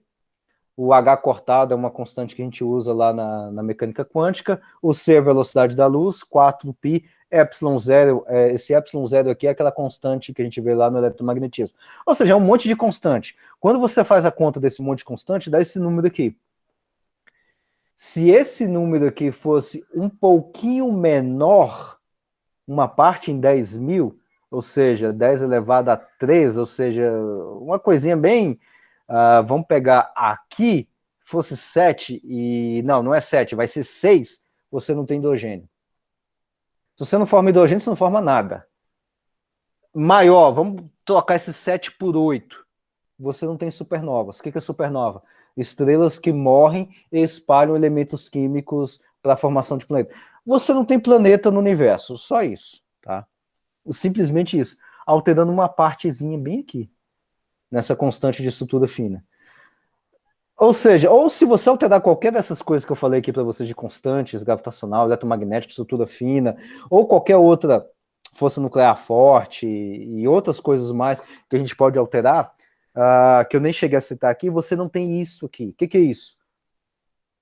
O H cortado é uma constante que a gente usa lá na mecânica quântica. O C é a velocidade da luz, 4π. ε0, esse ε0 aqui é aquela constante que a gente vê lá no eletromagnetismo. Ou seja, é um monte de constante. Quando você faz a conta desse monte de constante, dá esse número aqui. Se esse número aqui fosse um pouquinho menor, uma parte em 10.000, ou seja, 10 elevado a 3, ou seja, uma coisinha bem... vamos pegar aqui, fosse 7, e não é 7, vai ser 6, você não tem hidrogênio. Se você não forma hidrogênio, você não forma nada. Maior, vamos trocar esse 7 por 8. Você não tem supernovas. O que é supernova? Estrelas que morrem e espalham elementos químicos para a formação de planeta. Você não tem planeta no universo, só isso. Tá? Simplesmente isso. Alterando uma partezinha bem aqui, nessa constante de estrutura fina. Ou seja, ou se você alterar qualquer dessas coisas que eu falei aqui para vocês de constantes, gravitacional, eletromagnética, estrutura fina, ou qualquer outra força nuclear forte e outras coisas mais que a gente pode alterar, que eu nem cheguei a citar aqui, você não tem isso aqui. O que é isso?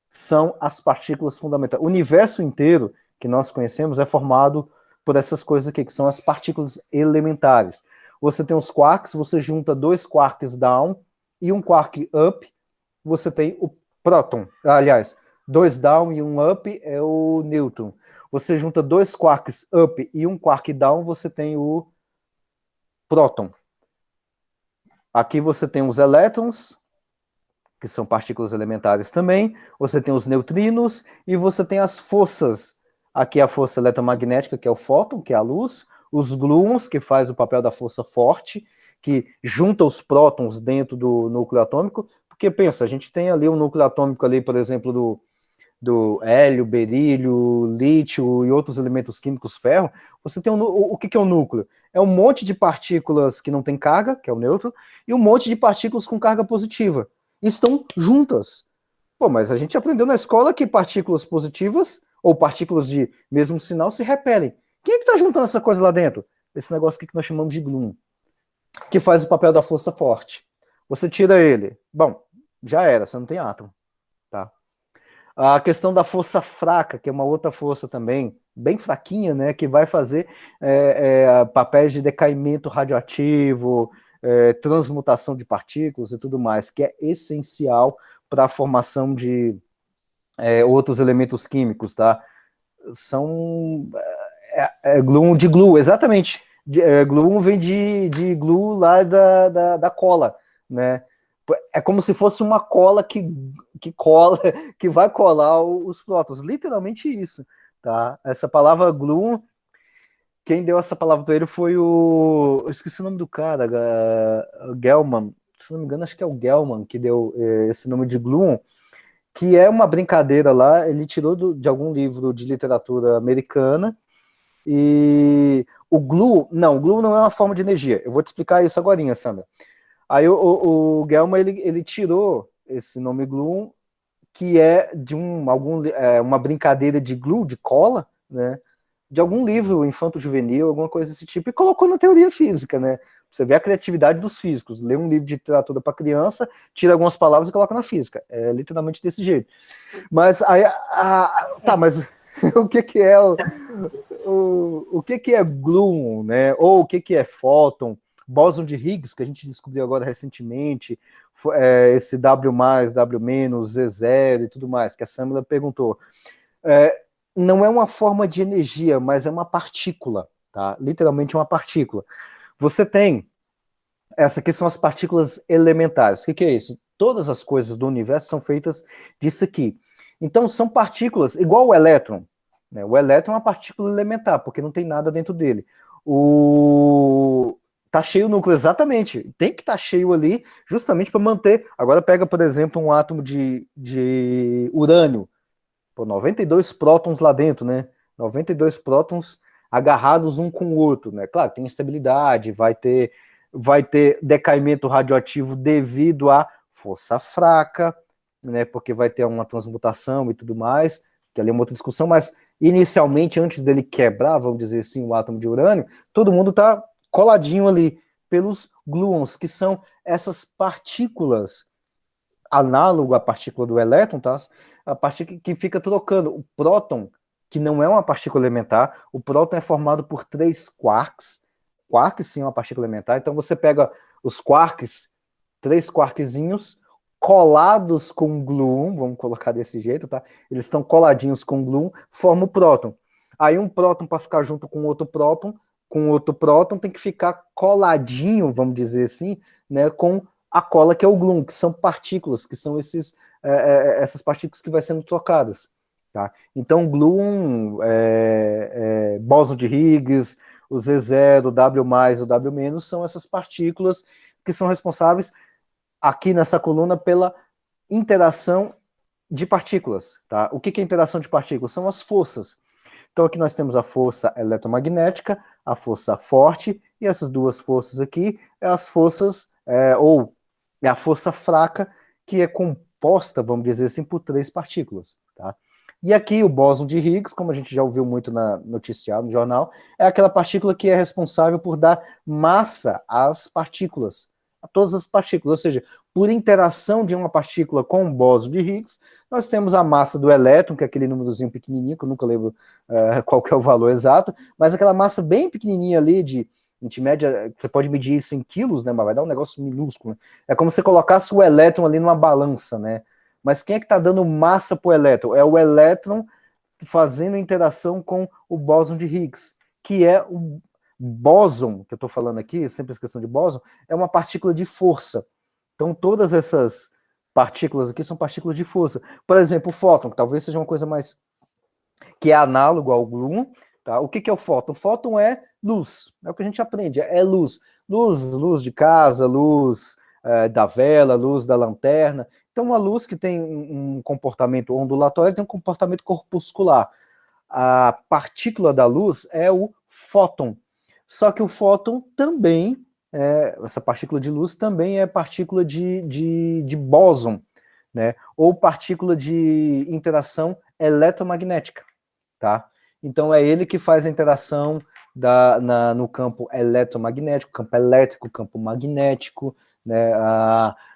São as partículas fundamentais. O universo inteiro que nós conhecemos é formado por essas coisas aqui, que são as partículas elementares. Você tem os quarks, você junta 2 quarks down e um quark up, você tem o próton. Aliás, 2 down e 1 up é o nêutron. Você junta 2 quarks up e 1 quark down, você tem o próton. Aqui você tem os elétrons, que são partículas elementares também, você tem os neutrinos e você tem as forças. Aqui é a força eletromagnética, que é o fóton, que é a luz, os gluons, que faz o papel da força forte, que junta os prótons dentro do núcleo atômico, porque pensa, a gente tem ali um núcleo atômico ali, por exemplo, do hélio, berílio, lítio e outros elementos químicos, ferro. Você tem o que é o núcleo? É um monte de partículas que não tem carga, que é o nêutron, e um monte de partículas com carga positiva. E estão juntas. Pô, mas a gente aprendeu na escola que partículas positivas ou partículas de mesmo sinal se repelem. Quem é que está juntando essa coisa lá dentro? Esse negócio aqui que nós chamamos de gluon, que faz o papel da força forte. Você tira ele, bom, já era, você não tem átomo. Tá? A questão da força fraca, que é uma outra força também, bem fraquinha, né, que vai fazer papéis de decaimento radioativo, transmutação de partículas e tudo mais, que é essencial para a formação de outros elementos químicos, tá? São gluon de glue, exatamente. Gluon vem de glue lá da cola, né? É como se fosse uma cola que cola, que vai colar os prótons, literalmente isso, tá? Essa palavra gluon, quem deu essa palavra para ele foi eu esqueci o nome do cara, Gell-Mann, se não me engano, acho que é o Gell-Mann que deu esse nome de gluon, que é uma brincadeira lá, ele tirou de algum livro de literatura americana, e o glue não é uma forma de energia, eu vou te explicar isso agorinha, Sandra. Aí o Gell-Mann, ele tirou esse nome gluon, que é de uma brincadeira de glue, de cola, né? De algum livro infanto-juvenil, alguma coisa desse tipo, e colocou na teoria física, né? Você vê a criatividade dos físicos. Lê um livro de literatura para criança, tira algumas palavras e coloca na física. É literalmente desse jeito. Mas aí, tá, mas o que é o que é gluon, né? Ou o que é fóton? Bóson de Higgs, que a gente descobriu agora recentemente, esse W+, W-, Z0 e tudo mais, que a Samila perguntou. Não é uma forma de energia, mas é uma partícula, tá? Literalmente uma partícula. Você tem, essa aqui são as partículas elementares. O que é isso? Todas as coisas do universo são feitas disso aqui. Então, são partículas, igual o elétron, né? O elétron é uma partícula elementar, porque não tem nada dentro dele. Tá cheio o núcleo, exatamente. Tem que estar cheio ali, justamente para manter. Agora pega, por exemplo, um átomo de urânio. Pô, 92 prótons lá dentro, né? 92 prótons agarrados um com o outro, né? Claro, tem instabilidade, vai ter decaimento radioativo devido à força fraca, né? Porque vai ter uma transmutação e tudo mais, que ali é uma outra discussão, mas inicialmente, antes dele quebrar, vamos dizer assim, o átomo de urânio, todo mundo tá coladinho ali pelos gluons, que são essas partículas, análogo à partícula do elétron, tá? A partícula que fica trocando. O próton, que não é uma partícula elementar, o próton é formado por 3 quarks. Quarks, sim, é uma partícula elementar. Então você pega os quarks, 3 quarkzinhos, colados com gluon, vamos colocar desse jeito, tá? Eles estão coladinhos com gluon, forma o próton. Aí um próton, para ficar junto com outro próton, tem que ficar coladinho, vamos dizer assim, né, com a cola, que é o gluon, que são partículas, que são essas partículas que vai sendo trocadas. Tá? Então, gluon, bóson de Higgs, o Z0, o W+, o W-, são essas partículas que são responsáveis, aqui nessa coluna, pela interação de partículas. Tá? O que é interação de partículas? São as forças. Então, aqui nós temos a força eletromagnética, a força forte, e essas duas forças aqui, as forças, é a força fraca, que é composta, vamos dizer assim, por 3 partículas. Tá? E aqui o bóson de Higgs, como a gente já ouviu muito na noticiário, no jornal, é aquela partícula que é responsável por dar massa às partículas, a todas as partículas, ou seja, por interação de uma partícula com o bóson de Higgs, nós temos a massa do elétron, que é aquele númerozinho pequenininho, que eu nunca lembro qual que é o valor exato, mas aquela massa bem pequenininha ali, de média, você pode medir isso em quilos, né, mas vai dar um negócio minúsculo. Né? É como se você colocasse o elétron ali numa balança, né? Mas quem é que está dando massa para o elétron? É o elétron fazendo interação com o bóson de Higgs, que é o bóson, que eu estou falando aqui, sempre a questão de bóson, é uma partícula de força. Então, todas essas partículas aqui são partículas de força. Por exemplo, o fóton, que talvez seja uma coisa mais... que é análogo ao gluon. Tá? O que é o fóton? O fóton é luz, é o que a gente aprende, é luz. Luz de casa, luz da vela, luz da lanterna. Então, uma luz que tem um comportamento ondulatório tem um comportamento corpuscular. A partícula da luz é o fóton. Só que o fóton também, essa partícula de luz também é partícula de bóson, né? Ou partícula de interação eletromagnética. Tá? Então é ele que faz a interação no campo eletromagnético, campo elétrico, campo magnético, né?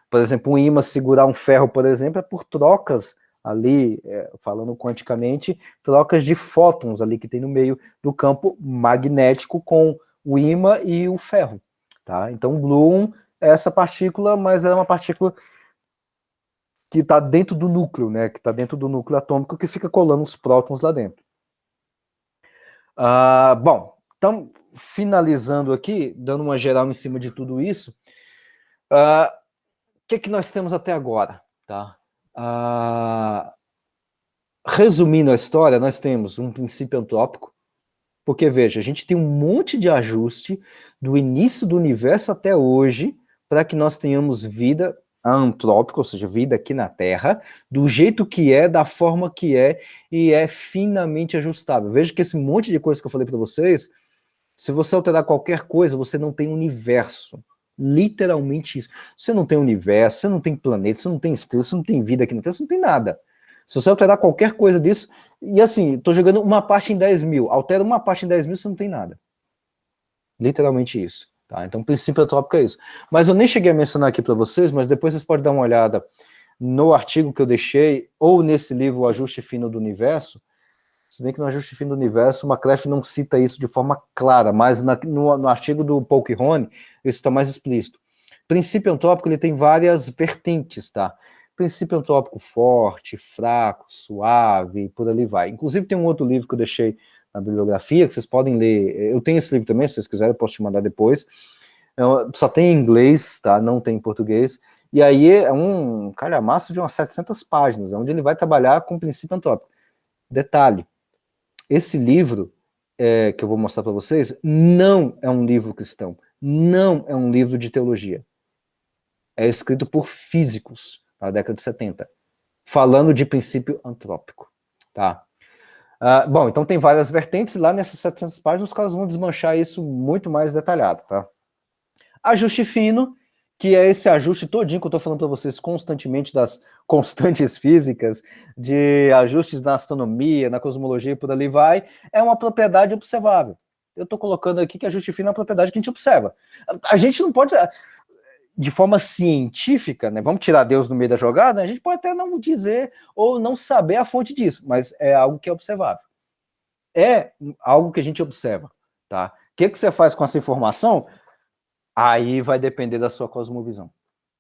Por exemplo, um ímã segurar um ferro, por exemplo, é por trocas ali, falando quanticamente, trocas de fótons ali que tem no meio do campo magnético com o ímã e o ferro. Tá? Então o gluon é essa partícula, mas é uma partícula que está dentro do núcleo, né? Que está dentro do núcleo atômico, que fica colando os prótons lá dentro. Bom, então, finalizando aqui, dando uma geral em cima de tudo isso, o que nós temos até agora? Tá? Resumindo a história, nós temos um princípio antrópico, porque, veja, a gente tem um monte de ajuste do início do universo até hoje para que nós tenhamos vida antrópica, ou seja, vida aqui na Terra, do jeito que é, da forma que é, e é finamente ajustável. Veja que esse monte de coisa que eu falei para vocês, se você alterar qualquer coisa, você não tem universo. Literalmente isso. Você não tem universo, você não tem planeta, você não tem estrela, você não tem vida aqui na Terra, você não tem nada. Se você alterar qualquer coisa disso, e assim, tô jogando uma parte em 10 mil, altera uma parte em 10 mil, você não tem nada. Literalmente isso. Tá? Então, o princípio entrópico é isso. Mas eu nem cheguei a mencionar aqui para vocês, mas depois vocês podem dar uma olhada no artigo que eu deixei, ou nesse livro, O Ajuste Fino do Universo. Se bem que no Ajuste Fino do Universo, o McClellan não cita isso de forma clara, mas no artigo do Paul Kirhone, isso está mais explícito. Princípio entrópico, ele tem várias vertentes, tá? Princípio entrópico forte, fraco, suave, por ali vai. Inclusive tem um outro livro que eu deixei na bibliografia, que vocês podem ler. Eu tenho esse livro também, se vocês quiserem, eu posso te mandar depois. Só tem em inglês, tá? Não tem em português. E aí é um calhamaço de umas 700 páginas, onde ele vai trabalhar com o princípio entrópico. Detalhe, esse livro que eu vou mostrar para vocês não é um livro cristão, não é um livro de teologia. É escrito por físicos na década de 70, falando de princípio antrópico, tá? Bom, então tem várias vertentes, lá nessas 700 páginas os caras vão desmanchar isso muito mais detalhado, tá? Ajuste fino, que é esse ajuste todinho que eu tô falando para vocês constantemente das constantes físicas, de ajustes na astronomia, na cosmologia e por ali vai, é uma propriedade observável. Eu tô colocando aqui que ajuste fino é uma propriedade que a gente observa. A gente não pode, de forma científica, né, vamos tirar Deus no meio da jogada, a gente pode até não dizer ou não saber a fonte disso, mas é algo que é observável. É algo que a gente observa, tá? O que você faz com essa informação? Aí vai depender da sua cosmovisão.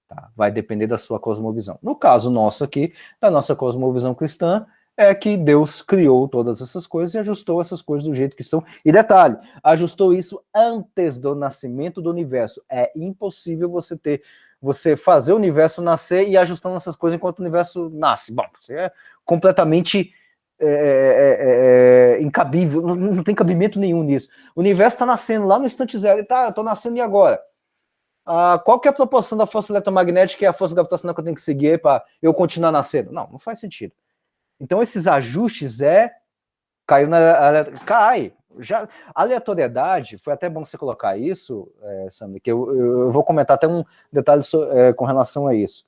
Tá? Vai depender da sua cosmovisão. No caso nosso aqui, da nossa cosmovisão cristã, é que Deus criou todas essas coisas e ajustou essas coisas do jeito que estão. E detalhe, ajustou isso antes do nascimento do universo. É impossível você fazer o universo nascer e ajustando essas coisas enquanto o universo nasce. Bom, você é completamente incabível, não tem cabimento nenhum nisso. O universo está nascendo lá no instante zero, eu estou nascendo e agora? Qual que é a proporção da força eletromagnética e a força gravitacional que eu tenho que seguir para eu continuar nascendo? Não faz sentido. Então esses ajustes cai. Já, aleatoriedade, foi até bom você colocar isso, Sandra, que eu vou comentar até um detalhe com relação a isso.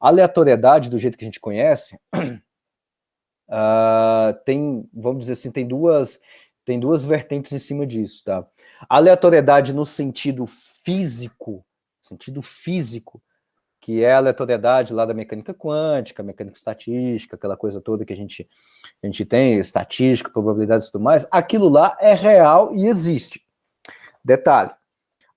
A aleatoriedade, do jeito que a gente conhece, vamos dizer assim, tem duas vertentes em cima disso, tá? A aleatoriedade no sentido físico, que é a aleatoriedade lá da mecânica quântica, mecânica estatística, aquela coisa toda que a gente tem, estatística, probabilidades e tudo mais, aquilo lá é real e existe. Detalhe,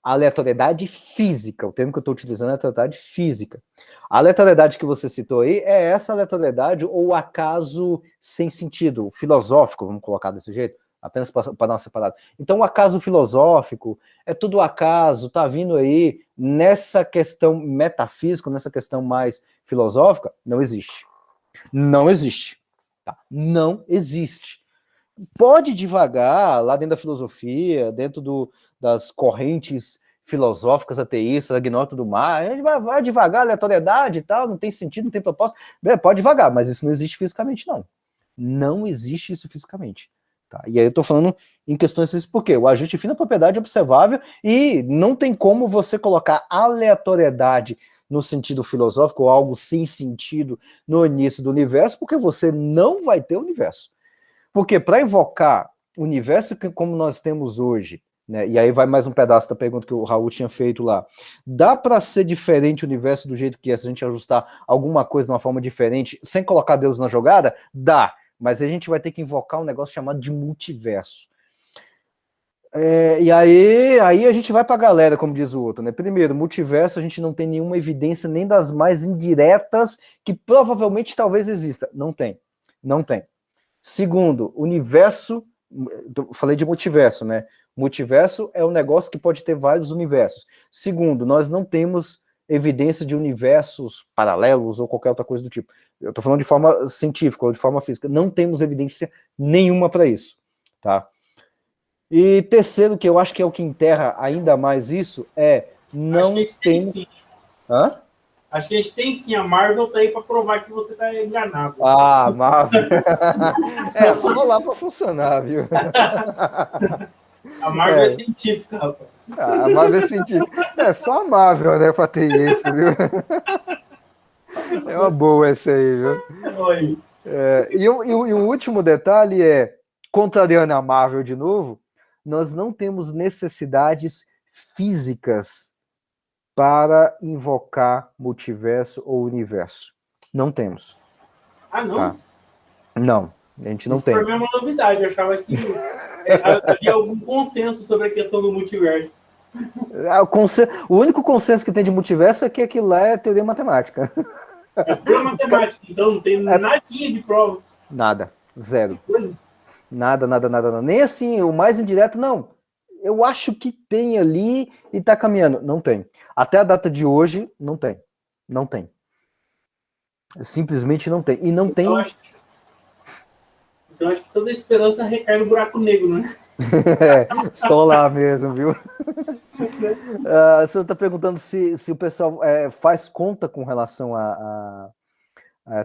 a aleatoriedade física, o termo que eu estou utilizando é aleatoriedade física. A aleatoriedade que você citou aí é essa aleatoriedade ou acaso sem sentido, filosófico, vamos colocar desse jeito, apenas para dar uma separada. Então, o acaso filosófico é tudo acaso, tá vindo aí nessa questão metafísica, nessa questão mais filosófica, não existe. Não existe. Tá? Não existe. Pode devagar, lá dentro da filosofia, dentro das correntes filosóficas, ateístas, agnósticos e tudo mais, a gente vai devagar, aleatoriedade e tal, não tem sentido, não tem propósito. Pode devagar, mas isso não existe fisicamente, não. Não existe isso fisicamente. Tá? E aí eu tô falando em questões desse porquê. O ajuste fino é propriedade observável e não tem como você colocar aleatoriedade no sentido filosófico ou algo sem sentido no início do universo, porque você não vai ter universo. Porque para invocar o universo como nós temos hoje, né, e aí vai mais um pedaço da pergunta que o Raul tinha feito lá, dá para ser diferente o universo do jeito que é, se a gente ajustar alguma coisa de uma forma diferente, sem colocar Deus na jogada? Dá, mas a gente vai ter que invocar um negócio chamado de multiverso. E aí a gente vai para a galera, como diz o outro, né? Primeiro, multiverso, a gente não tem nenhuma evidência nem das mais indiretas que provavelmente talvez exista. Não tem. Segundo, universo, falei de multiverso, né? Multiverso é um negócio que pode ter vários universos. Segundo, nós não temos evidência de universos paralelos ou qualquer outra coisa do tipo. Eu estou falando de forma científica ou de forma física. Não temos evidência nenhuma para isso, tá? E terceiro, que eu acho que é o que enterra ainda mais isso, não tem... Hã? Acho que a gente tem sim, a Marvel tá aí para provar que você tá enganado. Marvel. Só lá para funcionar, viu? A Marvel é científica, rapaz. A Marvel é científica. É só a Marvel, né, pra ter isso, viu? É uma boa essa aí, viu? Oi. E o último detalhe é, contrariando a Marvel de novo, nós não temos necessidades físicas para invocar multiverso ou universo. Não temos. Ah, não? Tá? Não, a gente não Isso para tem. mim é uma novidade. Eu achava que havia algum consenso sobre a questão do multiverso. O único consenso que tem de multiverso é que aquilo lá é teoria matemática. É pura matemática, então não tem nadinha de prova. Nada, zero. Nada, nada, nada, nada. Nem assim, o mais indireto, não. Eu acho que tem ali e tá caminhando. Não tem. Até a data de hoje, não tem. Não tem. Simplesmente não tem. E não Então, tem. Então acho que toda a esperança recai no buraco negro, né? Só lá mesmo, viu? Você está perguntando se o pessoal faz conta com relação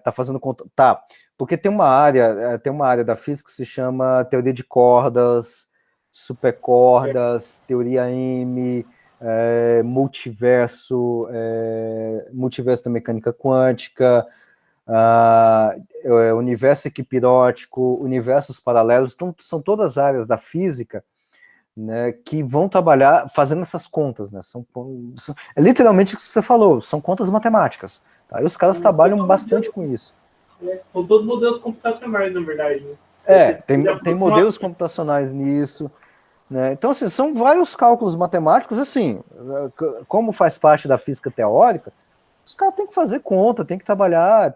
tá fazendo conta. Tá, porque tem uma área da física que se chama teoria de cordas, supercordas, teoria M, multiverso, multiverso da mecânica quântica, universo equipirótico, universos paralelos. Então, são todas áreas da física, né, que vão trabalhar fazendo essas contas, né? É literalmente o que você falou, são contas matemáticas. Tá? E os caras trabalham bastante com isso. São todos modelos computacionais, na verdade. Né? Tem modelos computacionais nisso. Né? Então, assim, são vários cálculos matemáticos, assim, como faz parte da física teórica, os caras têm que fazer conta, têm que trabalhar,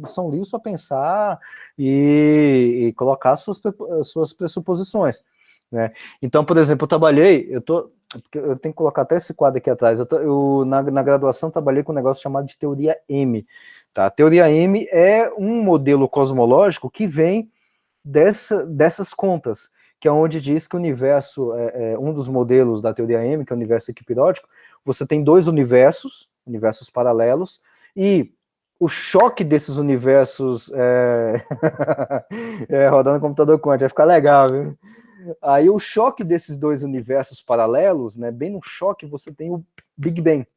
são livres para pensar e colocar suas pressuposições. Né? Então, por exemplo, eu tenho que colocar até esse quadro aqui atrás, na graduação trabalhei com um negócio chamado de teoria M. Tá? A teoria M é um modelo cosmológico que vem dessas contas, que é onde diz que o universo, um dos modelos da teoria M, que é o universo equipirótico, você tem dois universos paralelos, e o choque desses universos rodando no computador quântico, vai ficar legal, viu? Aí o choque desses dois universos paralelos, né, bem no choque você tem o Big Bang.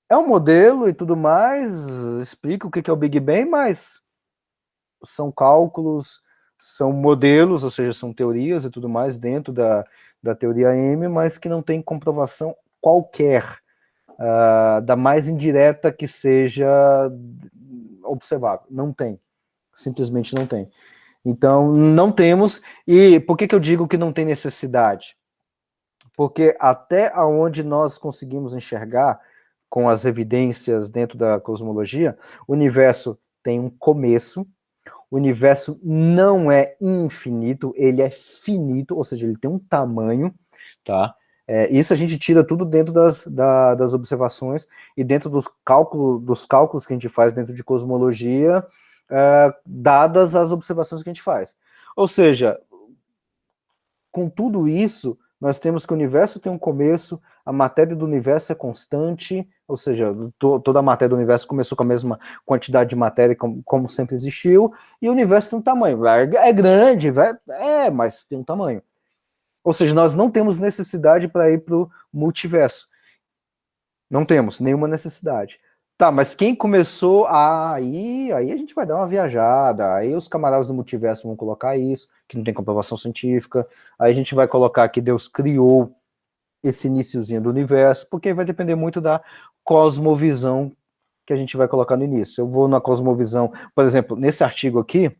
É um modelo e tudo mais, explica o que é o Big Bang, mas são cálculos, são modelos, ou seja, são teorias e tudo mais dentro da teoria M, mas que não tem comprovação qualquer, da mais indireta que seja observável. Não tem. Simplesmente não tem. Então, não temos. E por que eu digo que não tem necessidade? Porque até onde nós conseguimos enxergar com as evidências dentro da cosmologia, o universo tem um começo, o universo não é infinito, ele é finito, ou seja, ele tem um tamanho, tá? Isso a gente tira tudo dentro das observações e dentro dos cálculos que a gente faz dentro de cosmologia, dadas as observações que a gente faz. Ou seja, com tudo isso, nós temos que o universo tem um começo, a matéria do universo é constante, ou seja, toda a matéria do universo começou com a mesma quantidade de matéria como sempre existiu, e o universo tem um tamanho. É grande, mas tem um tamanho. Ou seja, nós não temos necessidade para ir para o multiverso. Não temos nenhuma necessidade. Tá, mas quem começou aí a gente vai dar uma viajada, aí os camaradas do multiverso vão colocar isso, que não tem comprovação científica, aí a gente vai colocar que Deus criou esse iniciozinho do universo, porque vai depender muito da cosmovisão que a gente vai colocar no início. Eu vou na cosmovisão, por exemplo, nesse artigo aqui,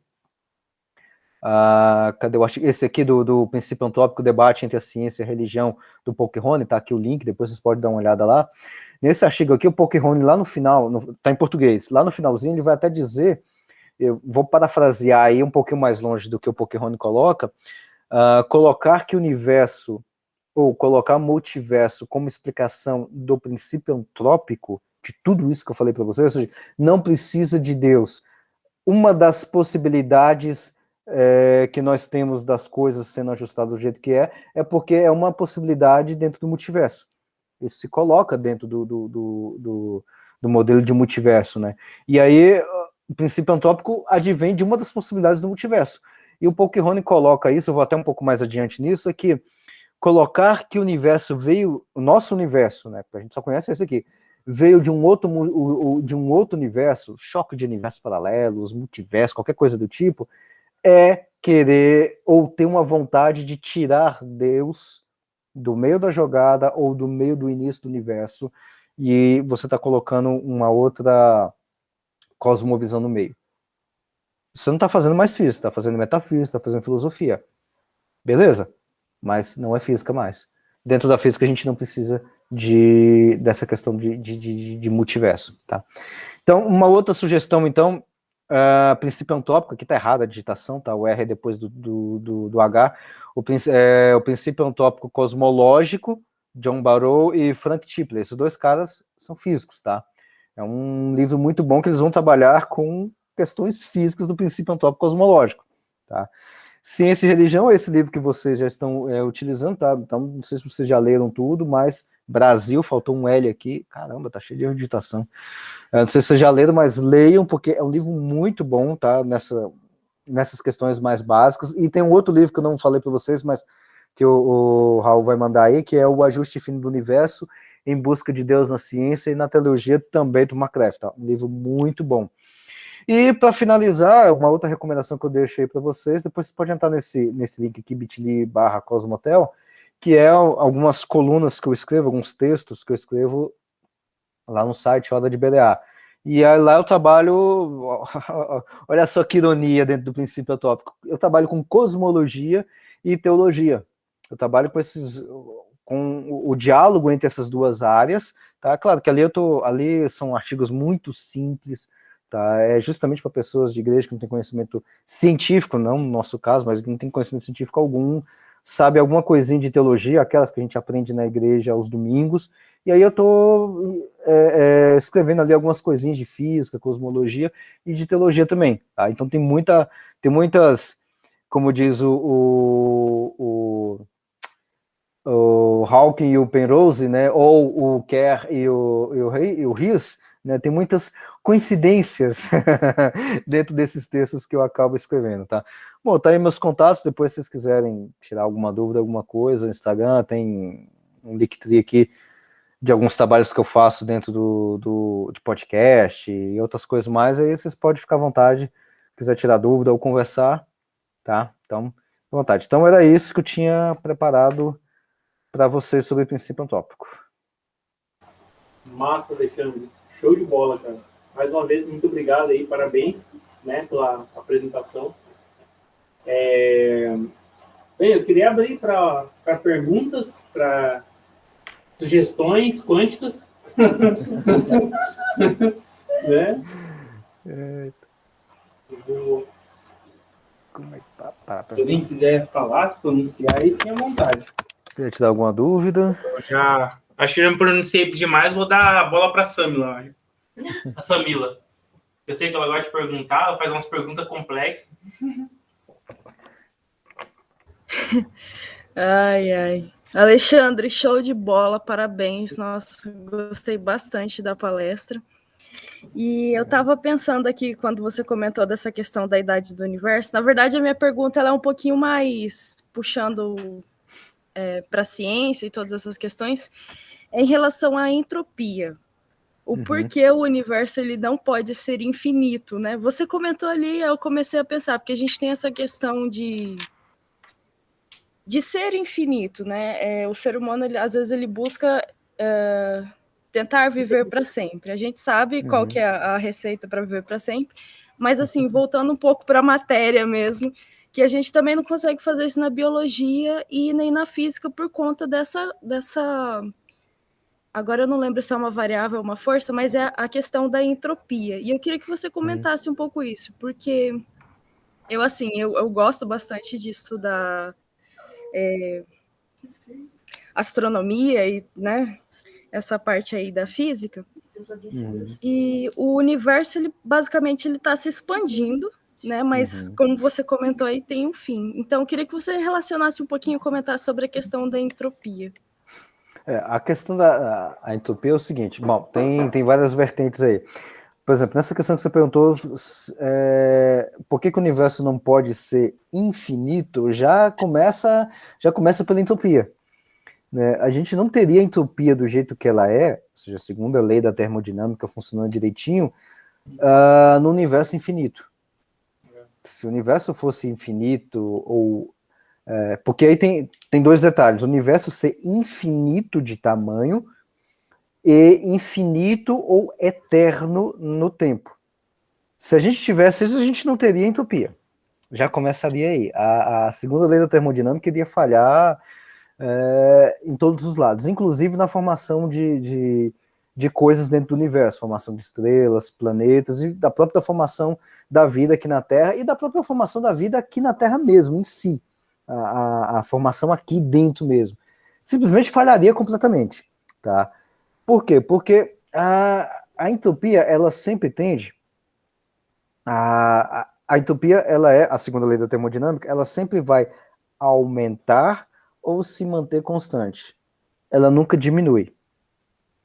cadê o artigo? Esse aqui do princípio antrópico, debate entre a ciência e a religião, do Polkerrone, tá aqui o link, depois vocês podem dar uma olhada lá. Nesse artigo aqui, o Polkerrone, lá no final, tá em português, lá no finalzinho ele vai até dizer, eu vou parafrasear aí um pouquinho mais longe do que o Polkerrone coloca, colocar que o universo, ou colocar multiverso como explicação do princípio antrópico, de tudo isso que eu falei para vocês, ou seja, não precisa de Deus. Uma das possibilidades que nós temos das coisas sendo ajustadas do jeito que é porque é uma possibilidade dentro do multiverso. Isso se coloca dentro do modelo de multiverso, né? E aí, o princípio antrópico advém de uma das possibilidades do multiverso. E o Polkerrone coloca isso, eu vou até um pouco mais adiante nisso, é que colocar que o universo veio, o nosso universo, né? A gente só conhece esse aqui, veio de um outro universo, choque de universos paralelos, multiverso, qualquer coisa do tipo, é querer ou ter uma vontade de tirar Deus do meio da jogada ou do meio do início do universo, e você está colocando uma outra cosmovisão no meio. Você não está fazendo mais física, está fazendo metafísica, está fazendo filosofia. Beleza? Mas não é física mais. Dentro da física a gente não precisa dessa questão de multiverso. Tá? Então, uma outra sugestão, então, princípio antópico, aqui está errada a digitação, tá? O R é depois do H. O princípio antópico cosmológico, John Barrow e Frank Tipler. Esses dois caras são físicos, tá? É um livro muito bom que eles vão trabalhar com questões físicas do princípio antópico cosmológico, tá? Ciência e Religião é esse livro que vocês já estão utilizando, tá? Então, não sei se vocês já leram tudo, mas Brasil, faltou um L aqui, caramba, tá cheio de digitação. Não sei se vocês já leram, mas leiam, porque é um livro muito bom, tá? Nessas questões mais básicas. E tem um outro livro que eu não falei para vocês, mas que o Raul vai mandar aí, que é O Ajuste Fino do Universo, em Busca de Deus na Ciência e na Teologia, também do McCraft, tá? Um livro muito bom. E para finalizar, uma outra recomendação que eu deixei para vocês, depois você pode entrar nesse link aqui, bit.ly/Cosmotel, que é algumas colunas que eu escrevo, alguns textos que eu escrevo lá no site Hora de BDA. E aí, lá eu trabalho, olha só que ironia dentro do princípio utópico, eu trabalho com cosmologia e teologia. Eu trabalho com o diálogo entre essas duas áreas, tá? Claro que ali são artigos muito simples, tá? É justamente para pessoas de igreja que não têm conhecimento científico, não no nosso caso, mas que não tem conhecimento científico algum, sabe alguma coisinha de teologia, aquelas que a gente aprende na igreja aos domingos, e aí eu estou escrevendo ali algumas coisinhas de física, cosmologia e de teologia também, tá? Então tem muitas, como diz o Hawking e o Penrose, né, ou o Kerr e o Riss, né, tem muitas coincidências dentro desses textos que eu acabo escrevendo, tá? Bom, tá aí meus contatos, depois se vocês quiserem tirar alguma dúvida, alguma coisa, no Instagram, tem um Linktree aqui de alguns trabalhos que eu faço dentro de podcast e outras coisas mais, aí vocês podem ficar à vontade, quiser tirar dúvida ou conversar, tá? Então, à vontade. Então, era isso que eu tinha preparado para vocês sobre o princípio antópico. Massa, Alexandre. Show de bola, cara. Mais uma vez, muito obrigado aí, parabéns, né, pela apresentação. Bem, eu queria abrir para perguntas, para sugestões quânticas, né? Se alguém quiser falar, se pronunciar, aí fique à vontade. Quer te dar alguma dúvida? Eu já acho que eu me pronunciei demais, vou dar a bola para a Samila. A Samila. Eu sei que ela gosta de perguntar, ela faz umas perguntas complexas. Ai. Alexandre, show de bola, parabéns. Nossa, gostei bastante da palestra. E eu estava pensando aqui, quando você comentou dessa questão da idade do universo, na verdade a minha pergunta ela é um pouquinho mais puxando para a ciência e todas essas questões, em relação à entropia. O porquê o universo ele não pode ser infinito, né? Você comentou ali, eu comecei a pensar, porque a gente tem essa questão de ser infinito, né? O ser humano, às vezes, ele busca tentar viver para sempre. A gente sabe qual que é a receita para viver para sempre, mas, assim, voltando um pouco para a matéria mesmo, que a gente também não consegue fazer isso na biologia e nem na física por conta dessa... Agora eu não lembro se é uma variável ou uma força, mas é a questão da entropia. E eu queria que você comentasse um pouco isso, porque eu gosto bastante de estudar astronomia e, né, essa parte aí da física. E o universo, ele basicamente ele está se expandindo, né? Mas como você comentou aí, tem um fim. Então eu queria que você relacionasse um pouquinho, comentasse sobre a questão da entropia. A questão da entropia é o seguinte, bom, tem várias vertentes aí. Por exemplo, nessa questão que você perguntou, por que o universo não pode ser infinito, já começa pela entropia. né, a gente não teria a entropia do jeito que ela é, ou seja, a segunda lei da termodinâmica funcionando direitinho, no universo infinito. Se o universo fosse infinito, ou... porque aí tem dois detalhes, o universo ser infinito de tamanho e infinito ou eterno no tempo. Se a gente tivesse isso, a gente não teria entropia. Já começaria aí. A segunda lei da termodinâmica iria falhar em todos os lados, inclusive na formação de coisas dentro do universo, formação de estrelas, planetas, e da própria formação da vida aqui na Terra, e da própria formação da vida aqui na Terra mesmo, em si. A formação aqui dentro mesmo. Simplesmente falharia completamente. Tá? Por quê? Porque a entropia, ela sempre tende... A entropia, ela é, a segunda lei da termodinâmica, ela sempre vai aumentar ou se manter constante. Ela nunca diminui.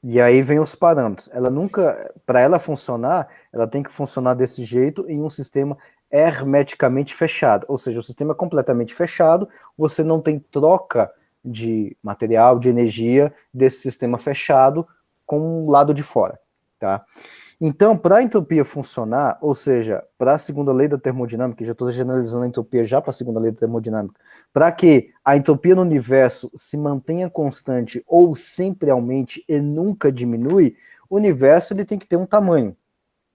E aí vem os parâmetros. Ela nunca, para ela funcionar, ela tem que funcionar desse jeito em um sistema hermeticamente fechado. Ou seja, o sistema é completamente fechado, você não tem troca de material, de energia desse sistema fechado com o lado de fora, tá? Então, para a entropia funcionar, ou seja, para a segunda lei da termodinâmica, já estou generalizando a entropia já para a segunda lei da termodinâmica, para que a entropia no universo se mantenha constante ou sempre aumente e nunca diminui, o universo ele tem que ter um tamanho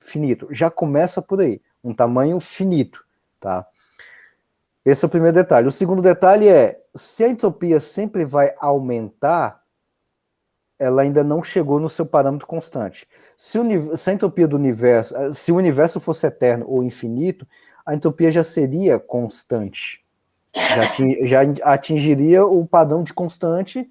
finito. Já começa por aí, um tamanho finito, tá? Esse é o primeiro detalhe. O segundo detalhe é, se a entropia sempre vai aumentar, ela ainda não chegou no seu parâmetro constante. Se a entropia do universo, se o universo fosse eterno ou infinito, a entropia já seria constante. Já atingiria o padrão de constante.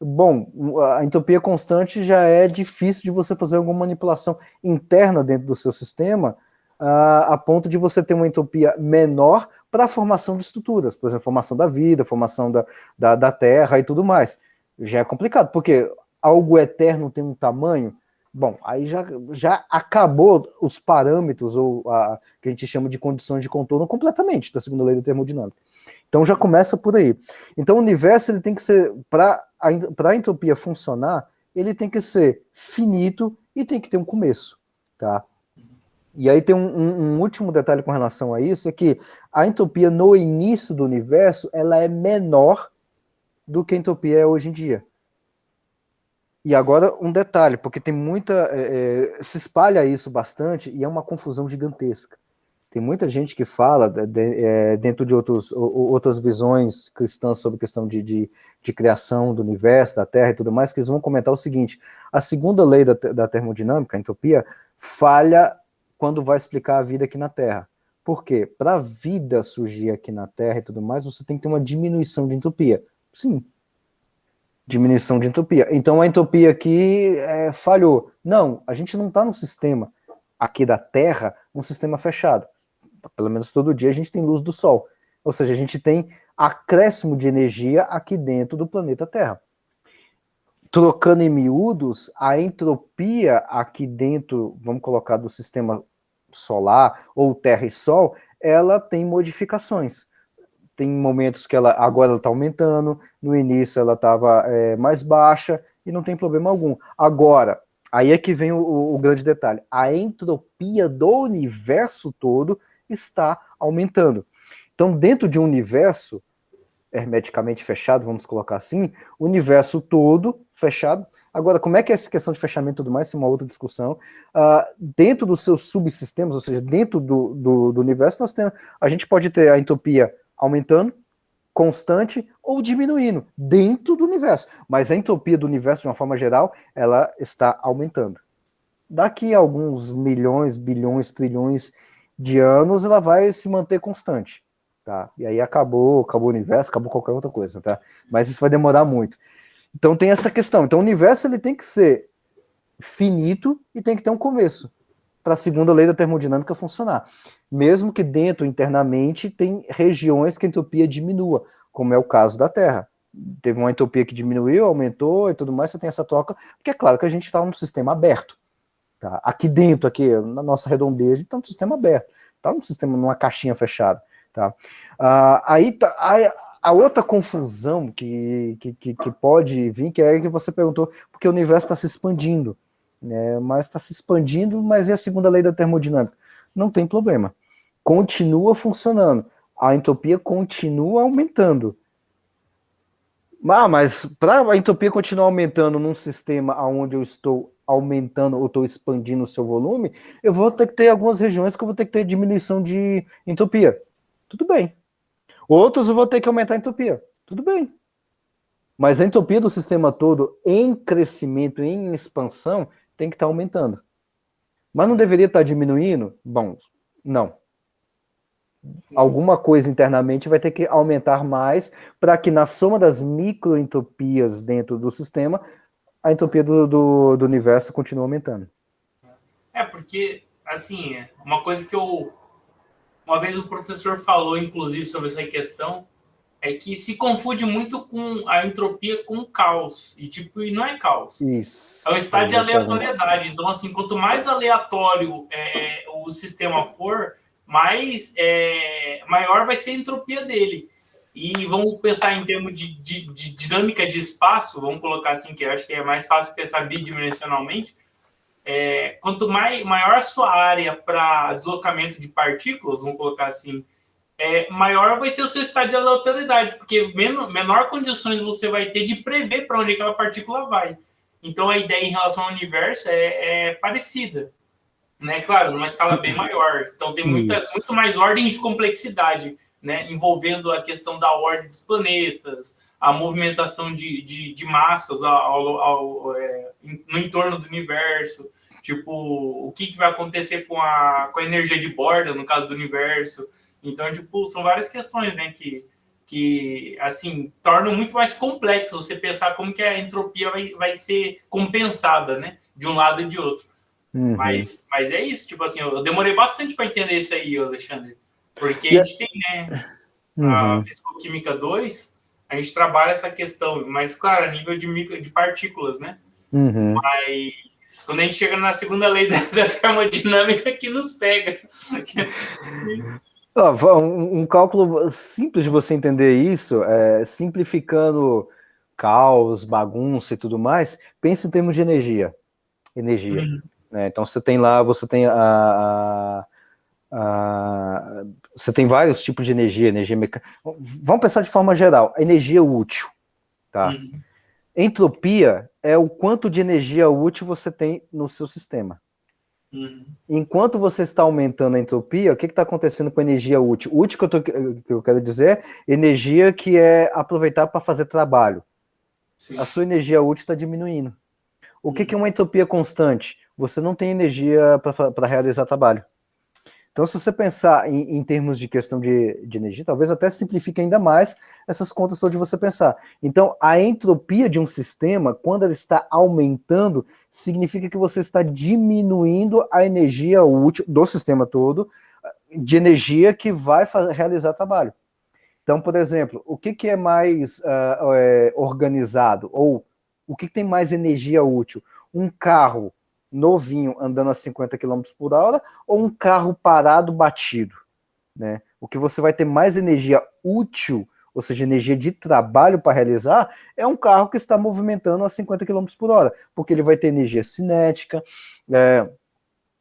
Bom, a entropia constante já é difícil de você fazer alguma manipulação interna dentro do seu sistema, a ponto de você ter uma entropia menor para a formação de estruturas, por exemplo, formação da vida, formação da Terra e tudo mais. Já é complicado, porque algo eterno tem um tamanho, bom, aí já acabou os parâmetros, ou que a gente chama de condições de contorno completamente, da segunda lei da termodinâmica. Então já começa por aí. Então o universo ele tem que ser, para a entropia funcionar, ele tem que ser finito e tem que ter um começo, tá? E aí tem um último detalhe com relação a isso, é que a entropia no início do universo, ela é menor do que a entropia é hoje em dia. E agora um detalhe, porque tem muita... se espalha isso bastante e é uma confusão gigantesca. Tem muita gente que fala, dentro de outras visões cristãs sobre a questão de criação do universo, da Terra e tudo mais, que eles vão comentar o seguinte: a segunda lei da termodinâmica, a entropia, falha quando vai explicar a vida aqui na Terra. Por quê? Para a vida surgir aqui na Terra e tudo mais, você tem que ter uma diminuição de entropia. Sim. Diminuição de entropia. Então a entropia aqui falhou. Não, a gente não está no sistema aqui da Terra, um sistema fechado. Pelo menos todo dia a gente tem luz do Sol. Ou seja, a gente tem acréscimo de energia aqui dentro do planeta Terra. Trocando em miúdos, a entropia aqui dentro, vamos colocar do sistema solar, ou Terra e Sol, ela tem modificações. Tem momentos que agora ela está aumentando, no início ela estava mais baixa, e não tem problema algum. Agora, aí é que vem o grande detalhe, a entropia do universo todo está aumentando. Então, dentro de um universo hermeticamente fechado, vamos colocar assim, o universo todo fechado. Agora, como é que é essa questão de fechamento e tudo mais, isso é uma outra discussão. Dentro dos seus subsistemas, ou seja, dentro do universo, a gente pode ter a entropia aumentando, constante ou diminuindo dentro do universo. Mas a entropia do universo, de uma forma geral, ela está aumentando. Daqui a alguns milhões, bilhões, trilhões de anos, ela vai se manter constante. Tá? E aí acabou o universo, acabou qualquer outra coisa. Tá? Mas isso vai demorar muito. Então tem essa questão. Então o universo ele tem que ser finito e tem que ter um começo para a segunda lei da termodinâmica funcionar. Mesmo que dentro, internamente, tem regiões que a entropia diminua, como é o caso da Terra. Teve uma entropia que diminuiu, aumentou e tudo mais, você tem essa troca, porque é claro que a gente está num sistema aberto. Tá? Aqui dentro, aqui na nossa redondeza, a gente está num sistema aberto, está num sistema, numa caixinha fechada. Tá? A outra confusão que pode vir, que é que você perguntou, porque o universo está se expandindo, né? Mas está se expandindo, mas e a segunda lei da termodinâmica? Não tem problema. Continua funcionando. A entropia continua aumentando. Mas para a entropia continuar aumentando num sistema onde eu estou aumentando ou estou expandindo o seu volume, eu vou ter que ter algumas regiões que eu vou ter que ter diminuição de entropia. Tudo bem. Outros eu vou ter que aumentar a entropia. Tudo bem. Mas a entropia do sistema todo, em crescimento, em expansão, tem que estar aumentando. Mas não deveria estar diminuindo? Bom, não. Alguma coisa internamente vai ter que aumentar mais para que na soma das microentropias dentro do sistema, a entropia do universo continue aumentando. Porque, assim, uma coisa que uma vez o professor falou, inclusive, sobre essa questão, é que se confunde muito com a entropia com o caos. E não é caos. Isso. É um estado de aleatoriedade. Então, assim, quanto mais aleatório o sistema for, maior vai ser a entropia dele. E vamos pensar em termos de dinâmica de espaço, vamos colocar assim, que eu acho que é mais fácil pensar bidimensionalmente. Quanto maior a sua área para deslocamento de partículas, vamos colocar assim, maior vai ser o seu estado de aleatoriedade, porque menor condições você vai ter de prever para onde aquela partícula vai. Então, a ideia em relação ao universo é parecida. Né? Claro, numa escala bem maior. Então, tem muito mais ordem de complexidade, né? Envolvendo a questão da ordem dos planetas, a movimentação de massas no entorno do universo, tipo, o que vai acontecer com a energia de borda, no caso do universo. Então, tipo, são várias questões, né, que assim, tornam muito mais complexo você pensar como que a entropia vai ser compensada, né, de um lado e de outro. Uhum. Mas é isso, tipo assim, eu demorei bastante para entender isso aí, Alexandre, porque a gente tem, né, a Fisicoquímica 2, a gente trabalha essa questão, mas, claro, a nível de partículas, né? Uhum. Mas quando a gente chega na segunda lei da termodinâmica, que nos pega. Um cálculo simples de você entender isso, simplificando caos, bagunça e tudo mais, pense em termos de energia. Uhum. Né? Então você tem você tem vários tipos de energia mecânica. Vamos pensar de forma geral, a energia útil, tá? Uhum. Entropia é o quanto de energia útil você tem no seu sistema. Uhum. Enquanto você está aumentando a entropia, o que está acontecendo com a energia útil? Útil que eu quero dizer, energia que é aproveitar para fazer trabalho. Sim. A sua energia útil está diminuindo. O que é uma entropia constante? Você não tem energia para realizar trabalho. Então, se você pensar em termos de questão de energia, talvez até simplifique ainda mais essas contas todas de você pensar. Então, a entropia de um sistema, quando ela está aumentando, significa que você está diminuindo a energia útil do sistema todo, de energia que vai realizar trabalho. Então, por exemplo, o que é mais organizado? Ou o que tem mais energia útil? Um carro novinho andando a 50 km por hora ou um carro parado batido, né? O que você vai ter mais energia útil, ou seja, energia de trabalho para realizar, é um carro que está movimentando a 50 km por hora, porque ele vai ter energia cinética,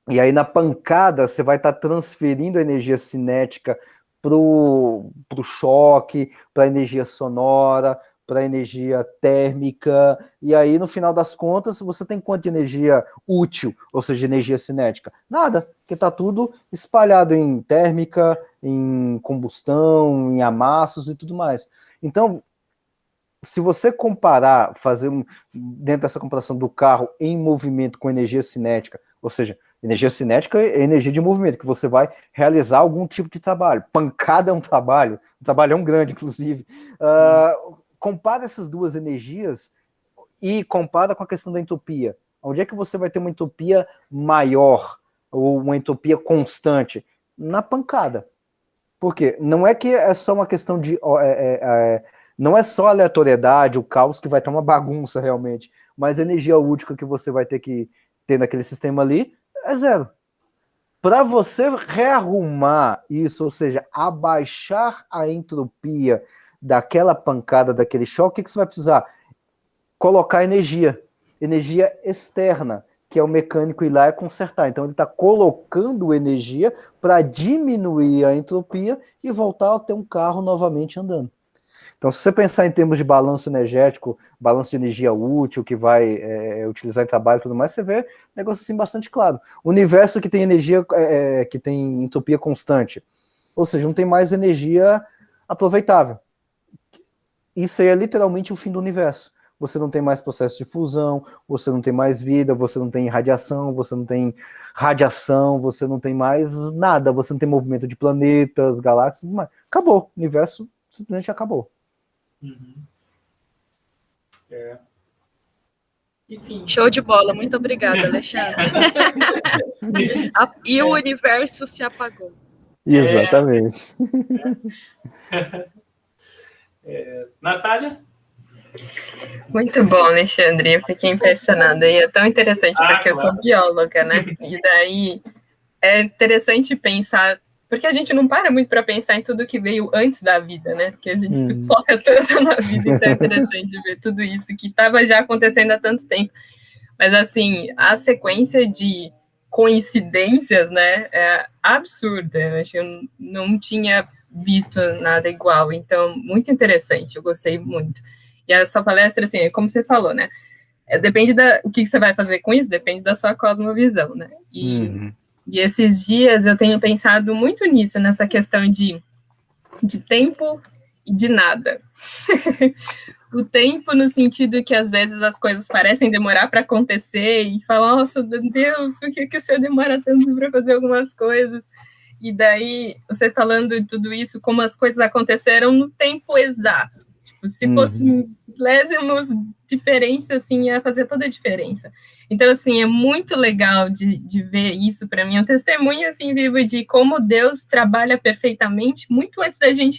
e aí na pancada você vai estar transferindo a energia cinética para o choque, para a energia sonora, para a energia térmica, e aí no final das contas você tem quanto de energia útil, ou seja, energia cinética? Nada, porque está tudo espalhado em térmica, em combustão, em amassos e tudo mais. Então, se você comparar, dentro dessa comparação do carro em movimento com energia cinética, ou seja, energia cinética é energia de movimento, que você vai realizar algum tipo de trabalho. Pancada é um trabalhão grande, inclusive. Compara essas duas energias e compara com a questão da entropia. Onde é que você vai ter uma entropia maior ou uma entropia constante? Na pancada. Por quê? Não é que é só uma questão de... não é só a aleatoriedade, o caos que vai ter uma bagunça realmente, mas a energia útil que você vai ter que ter naquele sistema ali é zero. Para você rearrumar isso, ou seja, abaixar a entropia daquela pancada, daquele choque, o que você vai precisar? Colocar energia externa, que é o mecânico ir lá e consertar. Então ele está colocando energia para diminuir a entropia e voltar a ter um carro novamente andando. Então, se você pensar em termos de balanço energético, balanço de energia útil, que vai utilizar em trabalho e tudo mais, você vê um negócio assim bastante claro. Universo que tem energia, que tem entropia constante, ou seja, não tem mais energia aproveitável. Isso aí é literalmente o fim do universo. Você não tem mais processo de fusão, você não tem mais vida, você não tem radiação, você não tem radiação, você não tem mais nada, você não tem movimento de planetas, galáxias, tudo mais. Acabou, o universo simplesmente acabou. Uhum. Enfim. Show de bola, muito obrigada, Alexandre. E o universo se apagou. Exatamente. Natália? Muito bom, Alexandre. Eu fiquei impressionada. E é tão interessante porque eu sou bióloga, né? E daí é interessante pensar, porque a gente não para muito para pensar em tudo que veio antes da vida, né? Porque a gente foca tanto na vida, então é interessante ver tudo isso que estava já acontecendo há tanto tempo. Mas, assim, a sequência de coincidências, né, é absurda. Eu acho que eu não tinha visto nada igual. Então, muito interessante. Eu gostei muito. E a sua palestra, assim, como você falou, né? Depende o que você vai fazer com isso, depende da sua cosmovisão, né? E esses dias eu tenho pensado muito nisso, nessa questão de tempo e de nada. O tempo no sentido que às vezes as coisas parecem demorar para acontecer e falar, nossa, Deus, por que o senhor demora tanto para fazer algumas coisas? E daí, você falando de tudo isso, como as coisas aconteceram no tempo exato. Tipo, se fosse milésimos diferentes, assim, ia fazer toda a diferença. Então, assim, é muito legal de ver isso para mim. É um testemunho, assim, vivo de como Deus trabalha perfeitamente muito antes da gente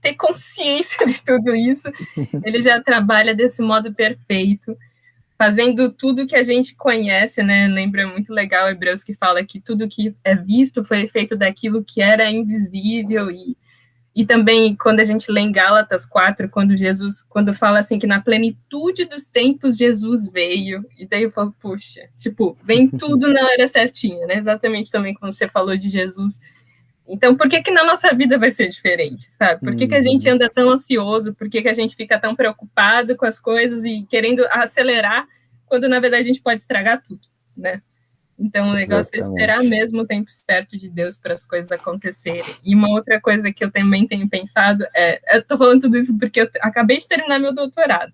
ter consciência de tudo isso. Ele já trabalha desse modo perfeito, fazendo tudo que a gente conhece, né? Lembra muito legal Hebreus que fala que tudo que é visto foi feito daquilo que era invisível, e também quando a gente lê em Gálatas 4, quando fala assim que na plenitude dos tempos Jesus veio, e daí eu falo, puxa, tipo, vem tudo na hora certinha, né? Exatamente também como você falou de Jesus. Então, por que na nossa vida vai ser diferente, sabe? Por que a gente anda tão ansioso? Por que a gente fica tão preocupado com as coisas e querendo acelerar, quando, na verdade, a gente pode estragar tudo, né? Então, o negócio é esperar mesmo o tempo certo de Deus para as coisas acontecerem. E uma outra coisa que eu também tenho pensado eu tô falando tudo isso porque eu acabei de terminar meu doutorado.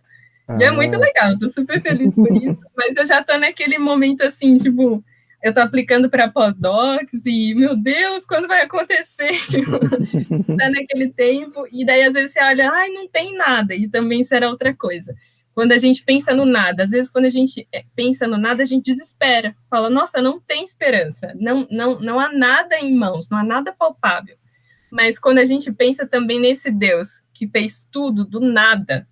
E é muito legal, eu tô super feliz por isso, mas eu já tô naquele momento, assim, tipo... Eu estou aplicando para pós-docs e, meu Deus, quando vai acontecer? Tipo, está naquele tempo, e daí às vezes você olha, não tem nada, e também isso era outra coisa. Quando a gente pensa no nada, às vezes quando a gente pensa no nada, a gente desespera, fala, nossa, não tem esperança, não há nada em mãos, não há nada palpável. Mas quando a gente pensa também nesse Deus que fez tudo do nada,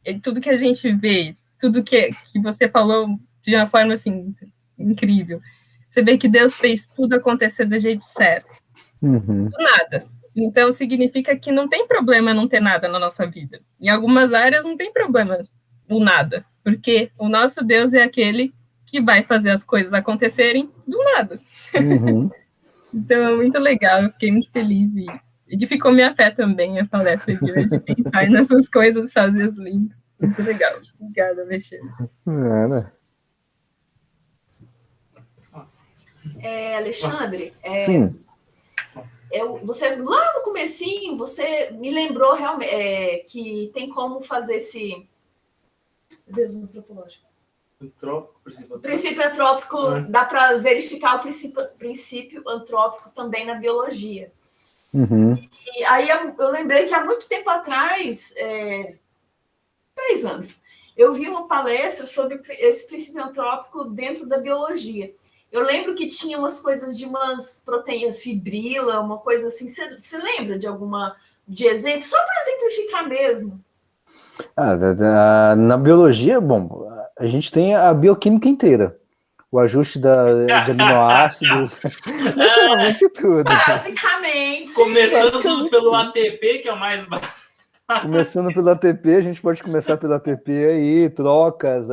e tudo que a gente vê, tudo que você falou de uma forma assim... incrível. Você vê que Deus fez tudo acontecer do jeito certo. Do nada. Então, significa que não tem problema não ter nada na nossa vida. Em algumas áreas não tem problema o nada, porque o nosso Deus é aquele que vai fazer as coisas acontecerem do nada. Então, é muito legal. Eu fiquei muito feliz e edificou minha fé também, a palestra de hoje, pensar nessas coisas, fazer os links. Muito legal. Obrigada, Alexandre. Alexandre, Sim. Você lá no comecinho, você me lembrou realmente que tem como fazer esse Deus antropológico. Princípio antrópico, dá para verificar o princípio antrópico também na biologia. E aí eu lembrei que há muito tempo atrás, 3 anos, eu vi uma palestra sobre esse princípio antrópico dentro da biologia. Eu lembro que tinha umas coisas de umas proteínas, fibrila, uma coisa assim. Você lembra de exemplo? Só para exemplificar mesmo. Na biologia, bom, a gente tem a bioquímica inteira. O ajuste de aminoácidos, literalmente tudo. Basicamente. Começando pelo ATP, que é o mais... Começando pelo ATP, a gente pode começar pelo ATP aí, trocas,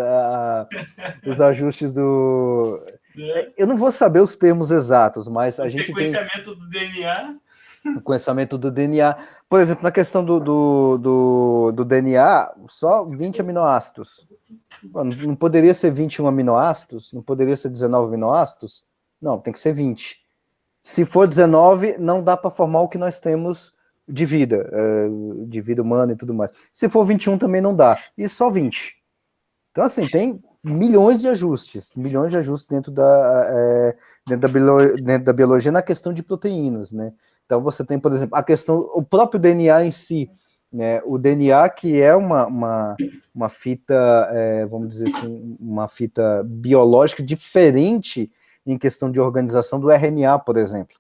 os ajustes do... Eu não vou saber os termos exatos, mas a gente tem... Sequenciamento do DNA. O sequenciamento do DNA. Por exemplo, na questão do DNA, só 20 aminoácidos. Não poderia ser 21 aminoácidos? Não poderia ser 19 aminoácidos? Não, tem que ser 20. Se for 19, não dá para formar o que nós temos de vida humana e tudo mais. Se for 21, também não dá. E só 20. Então, assim, tem milhões de ajustes dentro da biologia na questão de proteínas, né? Então, você tem, por exemplo, o próprio DNA em si, né? O DNA, que é uma fita, vamos dizer assim, uma fita biológica diferente em questão de organização do RNA, por exemplo,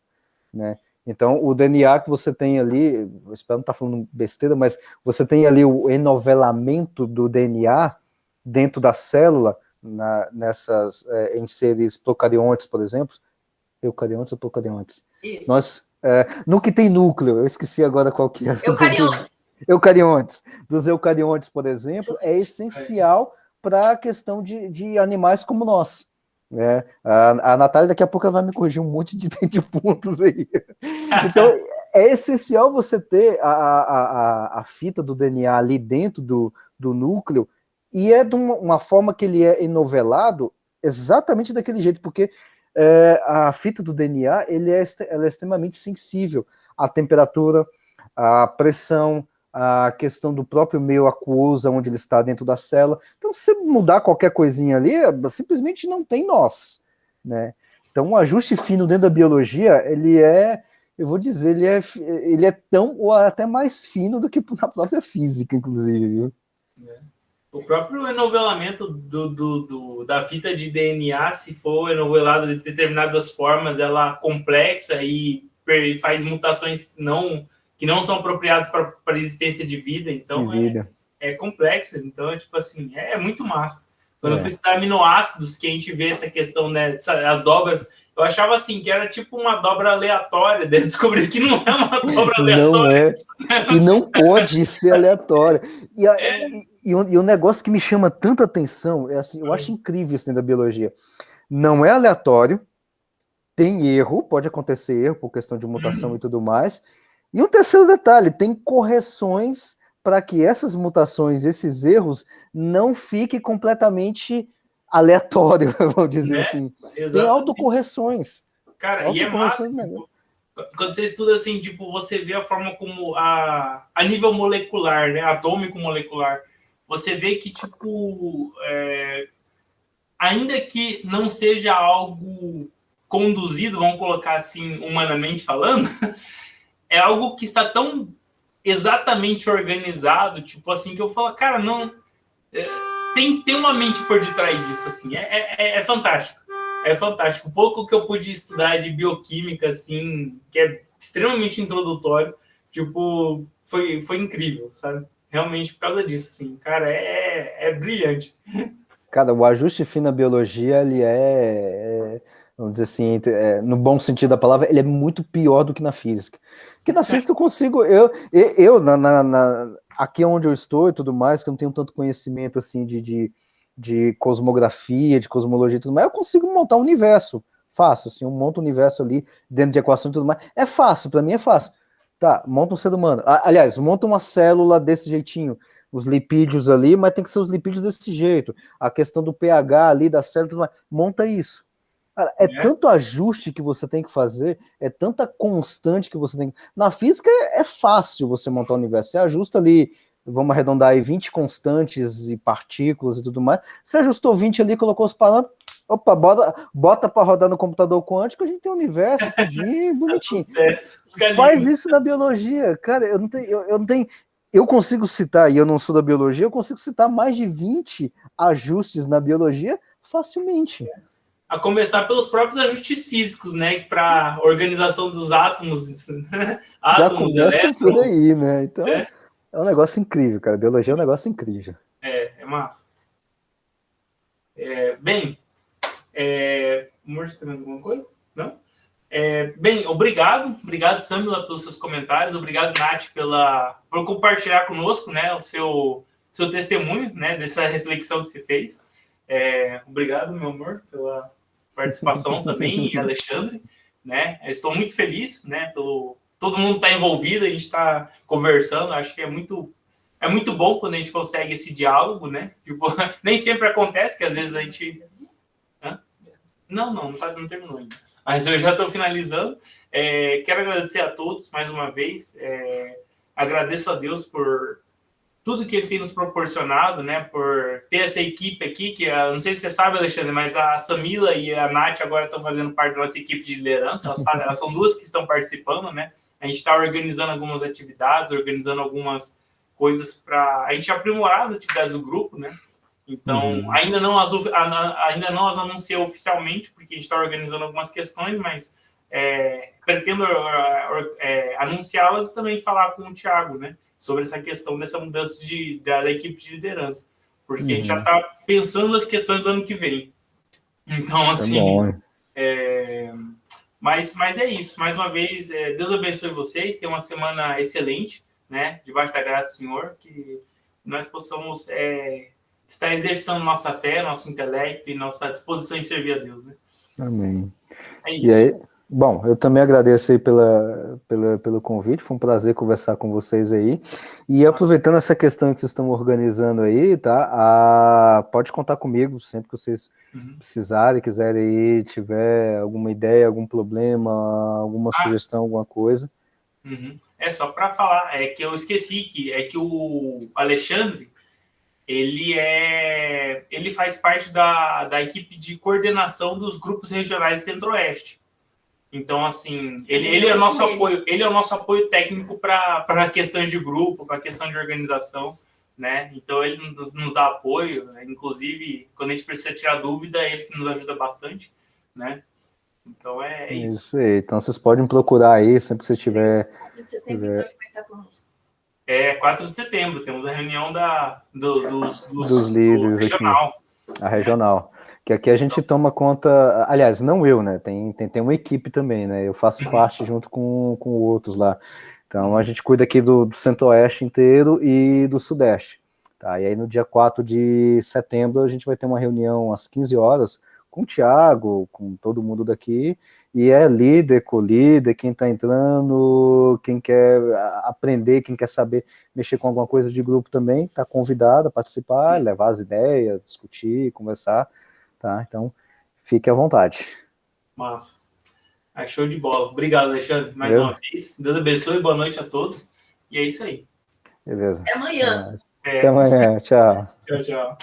né? Então, o DNA que você tem ali, eu espero não estar falando besteira, mas você tem ali o enovelamento do DNA dentro da célula, em seres procariontes, por exemplo. Eucariontes ou procariontes? Isso. No que tem núcleo, eu esqueci agora qual que é. Eucariontes. Dos eucariontes, por exemplo, é essencial para a questão de animais como nós. Né? A Natália daqui a pouco ela vai me corrigir um monte de pontos aí. Então, é essencial você ter a fita do DNA ali dentro do núcleo, e é de uma forma que ele é enovelado exatamente daquele jeito, porque a fita do DNA ela é extremamente sensível à temperatura, à pressão, a questão do próprio meio aquoso, onde ele está dentro da célula. Então, se você mudar qualquer coisinha ali, simplesmente não tem nós, né? Então, o ajuste fino dentro da biologia, eu vou dizer, ele é tão ou até mais fino do que na própria física, inclusive. O próprio enovelamento da fita de DNA, se for enovelado de determinadas formas, ela é complexa e faz mutações que não são apropriadas para a existência de vida, então é complexa, então tipo assim, é muito massa. Quando eu fui estudar aminoácidos, que a gente vê essa questão, né, as dobras, eu achava assim, que era tipo uma dobra aleatória, daí eu descobri que não é uma dobra aleatória. Não é, e não pode ser aleatória. E um negócio que me chama tanta atenção, assim, eu acho incrível isso dentro da biologia, não é aleatório, tem erro, pode acontecer erro por questão de mutação e tudo mais. E um terceiro detalhe, tem correções para que essas mutações, esses erros, não fiquem completamente aleatórios, vamos dizer assim. Exatamente. Tem autocorreções. Cara, e é massa. Quando você estuda assim, tipo, você vê a forma como a nível molecular, né, atômico molecular, você vê que, tipo, ainda que não seja algo conduzido, vamos colocar assim, humanamente falando, é algo que está tão exatamente organizado, tipo assim, que eu falo, cara, não... Tem uma mente por detrás disso, assim, é fantástico. É fantástico. O pouco que eu pude estudar de bioquímica, assim, que é extremamente introdutório, tipo, foi incrível, sabe? Realmente por causa disso, assim, cara, é brilhante. Cara, o ajuste fino na biologia, ele vamos dizer assim, no bom sentido da palavra, ele é muito pior do que na física. Porque na física eu consigo, aqui onde eu estou e tudo mais, que eu não tenho tanto conhecimento, assim, de cosmografia, de cosmologia e tudo mais, eu consigo montar um universo fácil, assim, eu monto um universo ali, dentro de equação e tudo mais, é fácil, para mim é fácil. Tá, monta um ser humano, aliás, monta uma célula desse jeitinho, os lipídios ali, mas tem que ser os lipídios desse jeito. A questão do pH ali, da célula, monta isso. Cara, tanto ajuste que você tem que fazer, é tanta constante que você tem que... Na física é fácil você montar o universo. Você ajusta ali, vamos arredondar aí, 20 constantes e partículas e tudo mais. Você ajustou 20 ali, colocou os parâmetros, opa, bota para rodar no computador quântico, a gente tem um universo, tudinho, bonitinho. Faz isso na biologia. Cara, eu não tenho... Eu consigo citar, e eu não sou da biologia, eu consigo citar mais de 20 ajustes na biologia facilmente. A começar pelos próprios ajustes físicos, né? Para organização dos átomos. Já começa por aí, né? Então, é um negócio incrível, cara. Biologia é um negócio incrível. É massa. Bem, amor, você tem mais alguma coisa? Não? Bem, obrigado, Samila, pelos seus comentários, obrigado, Nath, por compartilhar conosco, né, o seu testemunho, né, dessa reflexão que você fez. Obrigado, meu amor, pela participação também, e Alexandre, né, eu estou muito feliz, né, todo mundo está envolvido, a gente está conversando, acho que é muito bom quando a gente consegue esse diálogo, né, tipo, nem sempre acontece, que às vezes a gente... Não terminou ainda. Mas eu já estou finalizando. Quero agradecer a todos mais uma vez. Agradeço a Deus por tudo que Ele tem nos proporcionado, né? Por ter essa equipe aqui, que não sei se você sabe, Alexandre, mas a Samila e a Nath agora estão fazendo parte da nossa equipe de liderança. Elas são duas que estão participando, né? A gente está organizando algumas atividades, organizando algumas coisas para a gente aprimorar as atividades do grupo, né? Então, ainda não as anunciei oficialmente, porque a gente está organizando algumas questões, mas pretendo anunciá-las e também falar com o Thiago, né, sobre essa questão dessa mudança da equipe de liderança, porque a gente já está pensando nas questões do ano que vem. Então, assim... Mas é isso. Mais uma vez, Deus abençoe vocês. Tenham uma semana excelente, né, debaixo da graça do Senhor, que nós possamos... estar exercitando nossa fé, nosso intelecto e nossa disposição em servir a Deus, né? Amém. É isso. E aí, bom, eu também agradeço aí pelo convite, foi um prazer conversar com vocês aí. E aproveitando essa questão que vocês estão organizando aí, tá? Pode contar comigo sempre que vocês precisarem, quiserem ir, tiver alguma ideia, algum problema, alguma sugestão, alguma coisa. Só para falar, que eu esqueci que o Alexandre, ele faz parte da equipe de coordenação dos grupos regionais Centro-Oeste. Então, assim, ele é o nosso apoio, ele é o nosso apoio técnico para questões de grupo, para questão de organização, né? Então, ele nos dá apoio, né? Inclusive, quando a gente precisa tirar dúvida, ele nos ajuda bastante, né? Então, é isso. Isso aí. Então, vocês podem procurar aí, sempre que você tiver... 4 de setembro, então ele vai estar conosco. 4 de setembro, temos a reunião dos líderes do regional. Aqui, a regional. Que aqui a gente toma conta, aliás, não eu, né? Tem uma equipe também, né? Eu faço parte junto com outros lá. Então a gente cuida aqui do Centro-Oeste inteiro e do Sudeste. Tá? E aí no dia 4 de setembro a gente vai ter uma reunião às 15 horas com o Thiago, com todo mundo daqui, e líder, co-líder, quem está entrando, quem quer aprender, quem quer saber mexer com alguma coisa de grupo também, está convidado a participar, levar as ideias, discutir, conversar, tá? Então, fique à vontade. Massa. Show de bola. Obrigado, Alexandre, mais uma vez. Deus abençoe, boa noite a todos. E é isso aí. Beleza. Até amanhã. Até amanhã, tchau. Tchau.